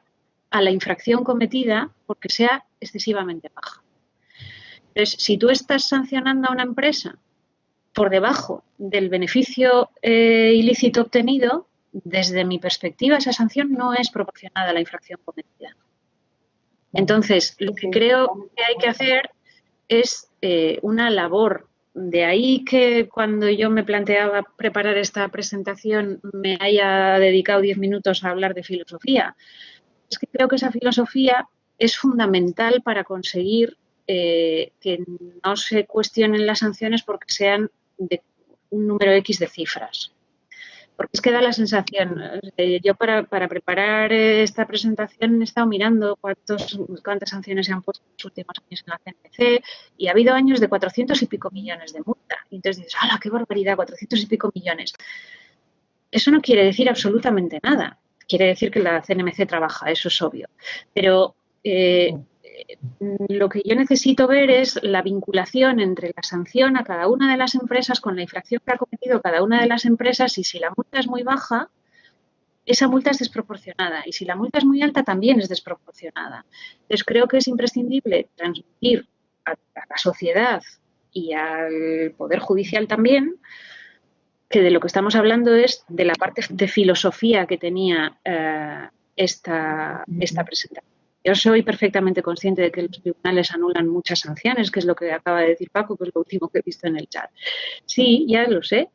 a la infracción cometida porque sea excesivamente baja. Entonces, si tú estás sancionando a una empresa por debajo del beneficio ilícito obtenido, desde mi perspectiva esa sanción no es proporcionada a la infracción cometida. Entonces, lo que creo que hay que hacer es una labor. De ahí que cuando yo me planteaba preparar esta presentación me haya dedicado 10 minutos a hablar de filosofía. Es que creo que esa filosofía es fundamental para conseguir que no se cuestionen las sanciones porque sean de un número X de cifras. Porque es que da la sensación, yo para preparar esta presentación he estado mirando cuántas sanciones se han puesto en los últimos años en la CNMC y ha habido años de 400 y pico millones de multa. Y entonces dices, ¡hala, qué barbaridad! 400 y pico millones. Eso no quiere decir absolutamente nada. Quiere decir que la CNMC trabaja, eso es obvio. Pero lo que yo necesito ver es la vinculación entre la sanción a cada una de las empresas con la infracción que ha cometido cada una de las empresas y si la multa es muy baja, esa multa es desproporcionada y si la multa es muy alta también es desproporcionada. Entonces creo que es imprescindible transmitir a la sociedad y al Poder Judicial también que de lo que estamos hablando es de la parte de filosofía que tenía esta presentación. Yo soy perfectamente consciente de que los tribunales anulan muchas sanciones, que es lo que acaba de decir Paco, que es lo último que he visto en el chat. Sí, ya lo sé.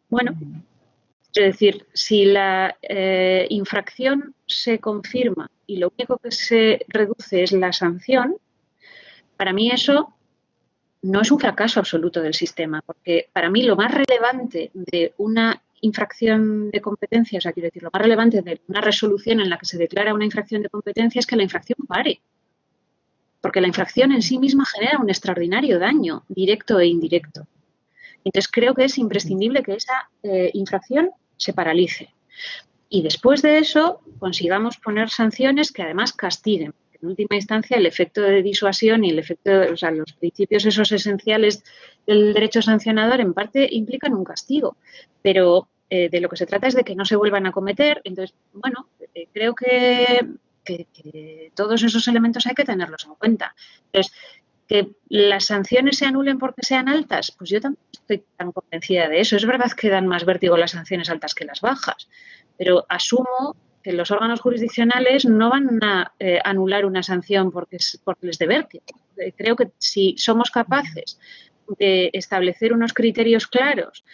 Bueno, es decir, si la infracción se confirma y lo único que se reduce es la sanción, para mí eso no es un fracaso absoluto del sistema, porque para mí lo más relevante de una infracción de competencia, o sea, quiero decir, lo más relevante de una resolución en la que se declara una infracción de competencia es que la infracción pare. Porque la infracción en sí misma genera un extraordinario daño, directo e indirecto. Entonces, creo que es imprescindible que esa infracción se paralice. Y después de eso, consigamos poner sanciones que además castiguen. En última instancia, el efecto de disuasión y el efecto, o sea, los principios esos esenciales del derecho sancionador en parte implican un castigo, pero de lo que se trata es de que no se vuelvan a cometer. Entonces, bueno, creo que todos esos elementos hay que tenerlos en cuenta. Entonces, que las sanciones se anulen porque sean altas, pues yo tampoco estoy tan convencida de eso. Es verdad que dan más vértigo las sanciones altas que las bajas, pero asumo que los órganos jurisdiccionales no van a anular una sanción porque les dé vértigo. Creo que si somos capaces de establecer unos criterios claros,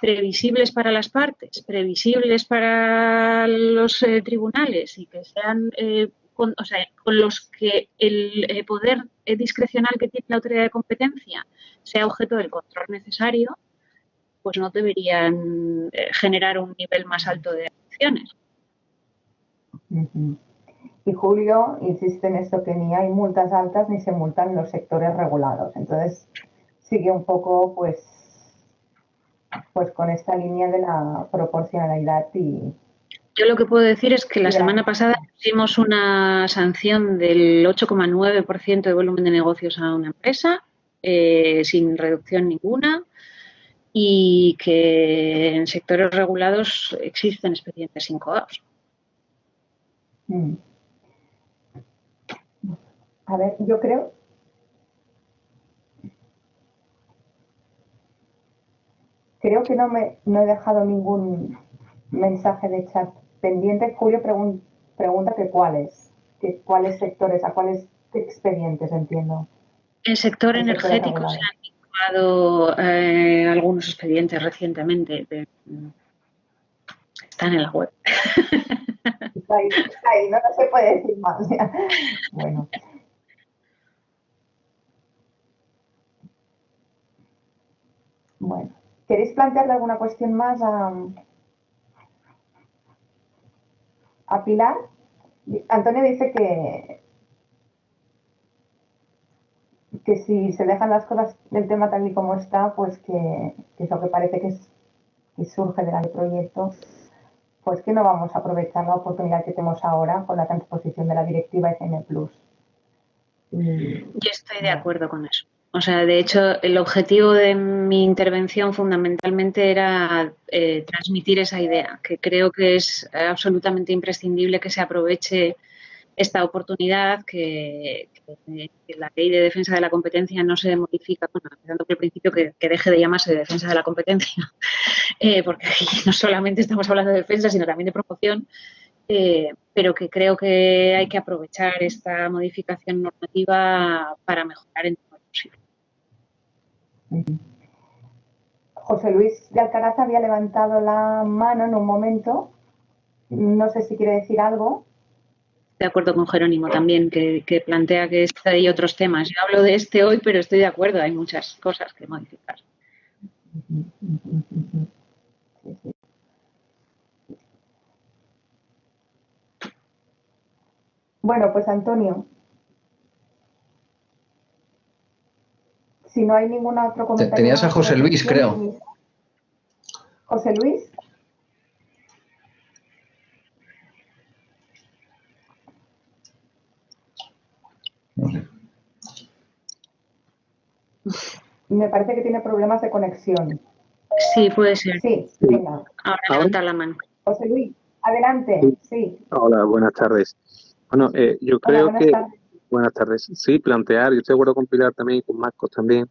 previsibles para las partes, previsibles para los tribunales y que sean con los que el poder discrecional que tiene la autoridad de competencia sea objeto del control necesario, pues no deberían generar un nivel más alto de acciones. Y Julio insiste en esto, que ni hay multas altas ni se multan los sectores regulados. Entonces sigue un poco pues con esta línea de la proporcionalidad. Y yo lo que puedo decir es que la semana pasada pusimos una sanción del 8,9% de volumen de negocios a una empresa sin reducción ninguna y que en sectores regulados existen expedientes incoados. A ver, yo creo que no he dejado ningún mensaje de chat pendiente. Julio pregunta que cuáles sectores, a cuáles expedientes, entiendo. El sector energético se han incoado algunos expedientes recientemente. Están en la web. Está ahí, no se puede decir más. Bueno. Bueno, ¿queréis plantearle alguna cuestión más a Pilar? Antonio dice que si se dejan las cosas del tema tal y como está, pues que es lo que parece que surge del proyecto, pues que no vamos a aprovechar la oportunidad que tenemos ahora con la transposición de la directiva ECN+. Yo estoy de acuerdo con eso. O sea, de hecho, el objetivo de mi intervención fundamentalmente era transmitir esa idea, que creo que es absolutamente imprescindible que se aproveche esta oportunidad, que la ley de defensa de la competencia no se modifica, bueno, empezando por el principio que deje de llamarse de defensa de la competencia, porque no solamente estamos hablando de defensa, sino también de promoción, pero que creo que hay que aprovechar esta modificación normativa para mejorar en todo lo posible. José Luis de Alcaraz había levantado la mano en un momento. No sé si quiere decir algo. De acuerdo con Jerónimo también, que plantea que hay otros temas. Yo hablo de este hoy, pero estoy de acuerdo, hay muchas cosas que modificar. Bueno, pues Antonio, si no hay ningún otro comentario... Tenías a José Luis, creo. José Luis. Me parece que tiene problemas de conexión. Sí, puede ser. Sí, venga. Ahora levanta la mano. José Luis, adelante. Sí. Hola, buenas tardes. Bueno, yo creo que... Buenas tardes. Sí, plantear, yo estoy de acuerdo con Pilar también y con Marcos también.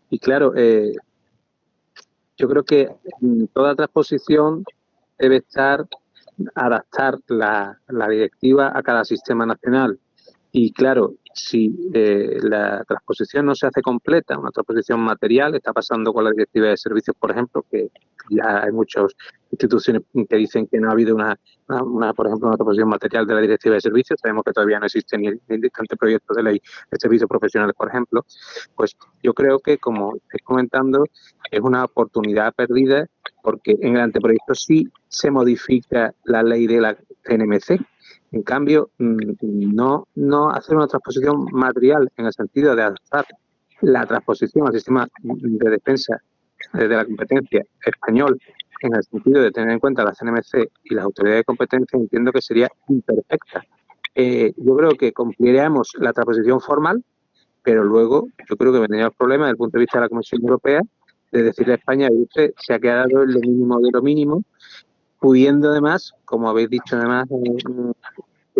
Y claro, yo creo que toda transposición debe adaptar la directiva a cada sistema nacional. Y claro, si la transposición no se hace completa, una transposición material, está pasando con la directiva de servicios, por ejemplo, que ya hay muchas instituciones que dicen que no ha habido por ejemplo, una transposición material de la directiva de servicios. Sabemos que todavía no existe ni el anteproyecto de ley de servicios profesionales, por ejemplo. Pues yo creo que, como estáis comentando, es una oportunidad perdida, porque en el anteproyecto sí se modifica la ley de la CNMC. En cambio, no hacer una transposición material en el sentido de adaptar la transposición al sistema de defensa de la competencia español, en el sentido de tener en cuenta la CNMC y las autoridades de competencia, entiendo que sería imperfecta. Yo creo que cumpliríamos la transposición formal, pero luego yo creo que vendría el problema desde el punto de vista de la Comisión Europea de decirle a España que usted se ha quedado en lo mínimo de lo mínimo, pudiendo además, como habéis dicho además, estoy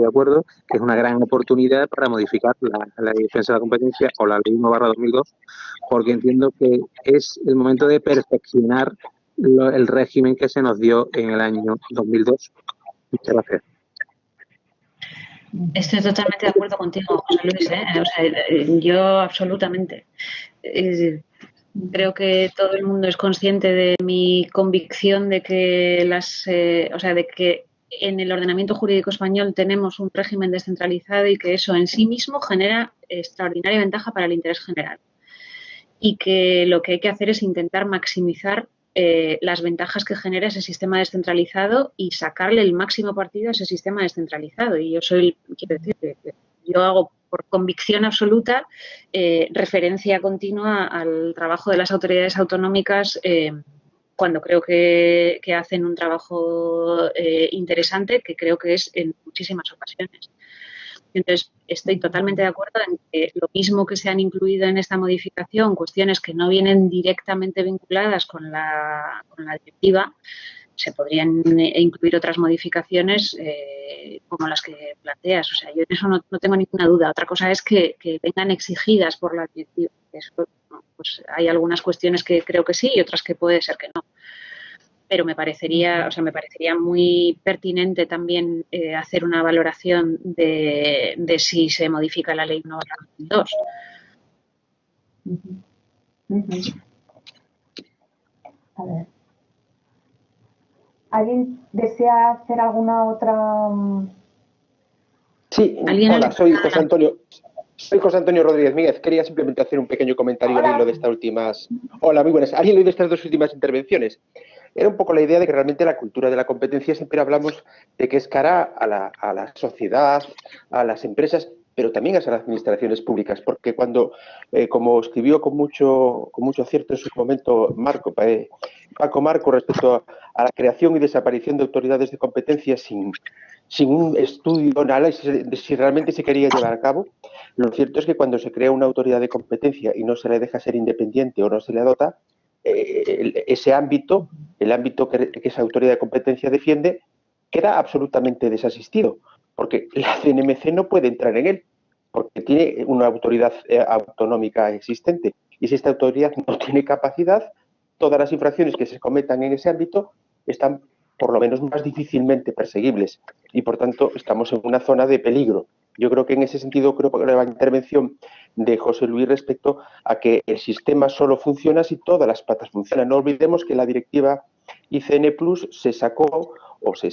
de acuerdo, que es una gran oportunidad para modificar la defensa de la competencia o la ley 1/2002, porque entiendo que es el momento de perfeccionar el régimen que se nos dio en el año 2002. Muchas gracias. Estoy totalmente de acuerdo contigo, José Luis. O sea, yo absolutamente. Creo que todo el mundo es consciente de mi convicción de que de que en el ordenamiento jurídico español tenemos un régimen descentralizado y que eso en sí mismo genera extraordinaria ventaja para el interés general. Y que lo que hay que hacer es intentar maximizar las ventajas que genera ese sistema descentralizado y sacarle el máximo partido a ese sistema descentralizado. Y quiero decir que yo hago por convicción absoluta referencia continua al trabajo de las autoridades autonómicas cuando creo que hacen un trabajo interesante, que creo que es en muchísimas ocasiones. Entonces, estoy totalmente de acuerdo en que lo mismo que se han incluido en esta modificación, cuestiones que no vienen directamente vinculadas con la directiva, se podrían incluir otras modificaciones como las que planteas. O sea, yo en eso no tengo ninguna duda. Otra cosa es que vengan exigidas por la directiva. Eso, pues hay algunas cuestiones que creo que sí y otras que puede ser que no. Pero me parecería muy pertinente también hacer una valoración de si se modifica la ley 1/2002. A ver. ¿Alguien desea hacer alguna otra? Sí, hola, soy José Antonio. Soy José Antonio Rodríguez Míguez. Quería simplemente hacer un pequeño comentario al hilo de estas últimas... Hola, muy buenas. Al hilo de estas dos últimas intervenciones. Era un poco la idea de que realmente la cultura de la competencia siempre hablamos de que es cara a la sociedad, a las empresas, pero también a las administraciones públicas, porque cuando, como escribió con mucho acierto en su momento Paco Marco respecto a la creación y desaparición de autoridades de competencia sin un estudio, un análisis de si realmente se quería llevar a cabo, lo cierto es que cuando se crea una autoridad de competencia y no se le deja ser independiente o no se le dota, ese ámbito, el ámbito que esa autoridad de competencia defiende, queda absolutamente desasistido, porque la CNMC no puede entrar en él, porque tiene una autoridad autonómica existente. Y si esta autoridad no tiene capacidad, todas las infracciones que se cometan en ese ámbito están por lo menos más difícilmente perseguibles y, por tanto, estamos en una zona de peligro. Yo creo que en ese sentido, creo que la intervención de José Luis respecto a que el sistema solo funciona si todas las patas funcionan. No olvidemos que la directiva ICN Plus se sacó o se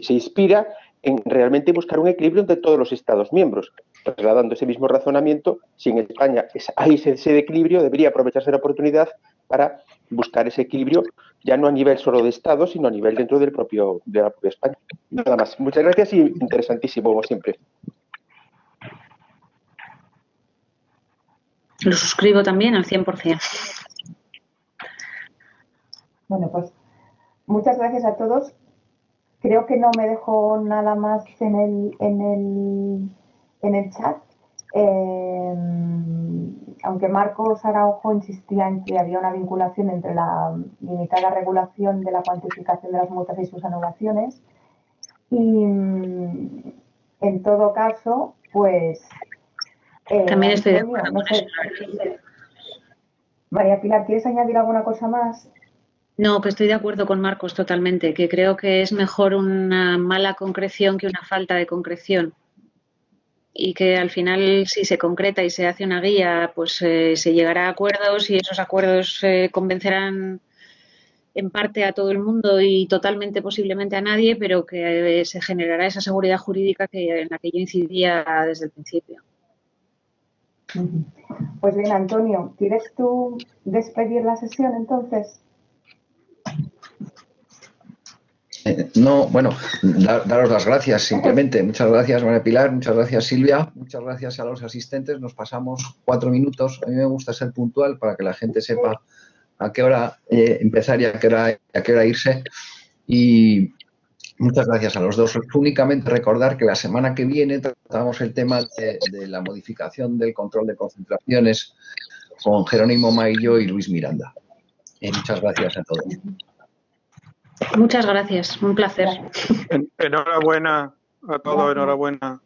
inspira en realmente buscar un equilibrio entre todos los Estados miembros. Trasladando ese mismo razonamiento, si en España hay ese equilibrio, debería aprovecharse la oportunidad para buscar ese equilibrio, ya no a nivel solo de Estado, sino a nivel dentro de la propia España. Nada más. Muchas gracias y interesantísimo, como siempre. Lo suscribo también al 100%. Bueno, pues muchas gracias a todos. Creo que no me dejo nada más en el chat. Aunque Marcos Araujo insistía en que había una vinculación entre la limitada regulación de la cuantificación de las multas y sus anulaciones. Y en todo caso, pues... También estoy Antonio, de acuerdo con eso. María Pilar, ¿quieres añadir alguna cosa más? No, que estoy de acuerdo con Marcos totalmente, que creo que es mejor una mala concreción que una falta de concreción. Y que al final, si se concreta y se hace una guía, pues se llegará a acuerdos y esos acuerdos convencerán en parte a todo el mundo y totalmente posiblemente a nadie, pero que se generará esa seguridad jurídica en la que yo incidía desde el principio. Pues bien, Antonio, ¿quieres tú despedir la sesión entonces? No, bueno, daros las gracias simplemente. Muchas gracias, María Pilar, muchas gracias, Silvia, muchas gracias a los asistentes. Nos pasamos 4 minutos. A mí me gusta ser puntual para que la gente sepa a qué hora empezar y a qué hora irse. Y muchas gracias a los dos. Únicamente recordar que la semana que viene tratamos el tema de la modificación del control de concentraciones con Jerónimo Maillo y Luis Miranda. Muchas gracias a todos. Muchas gracias, un placer. Enhorabuena a todos, enhorabuena.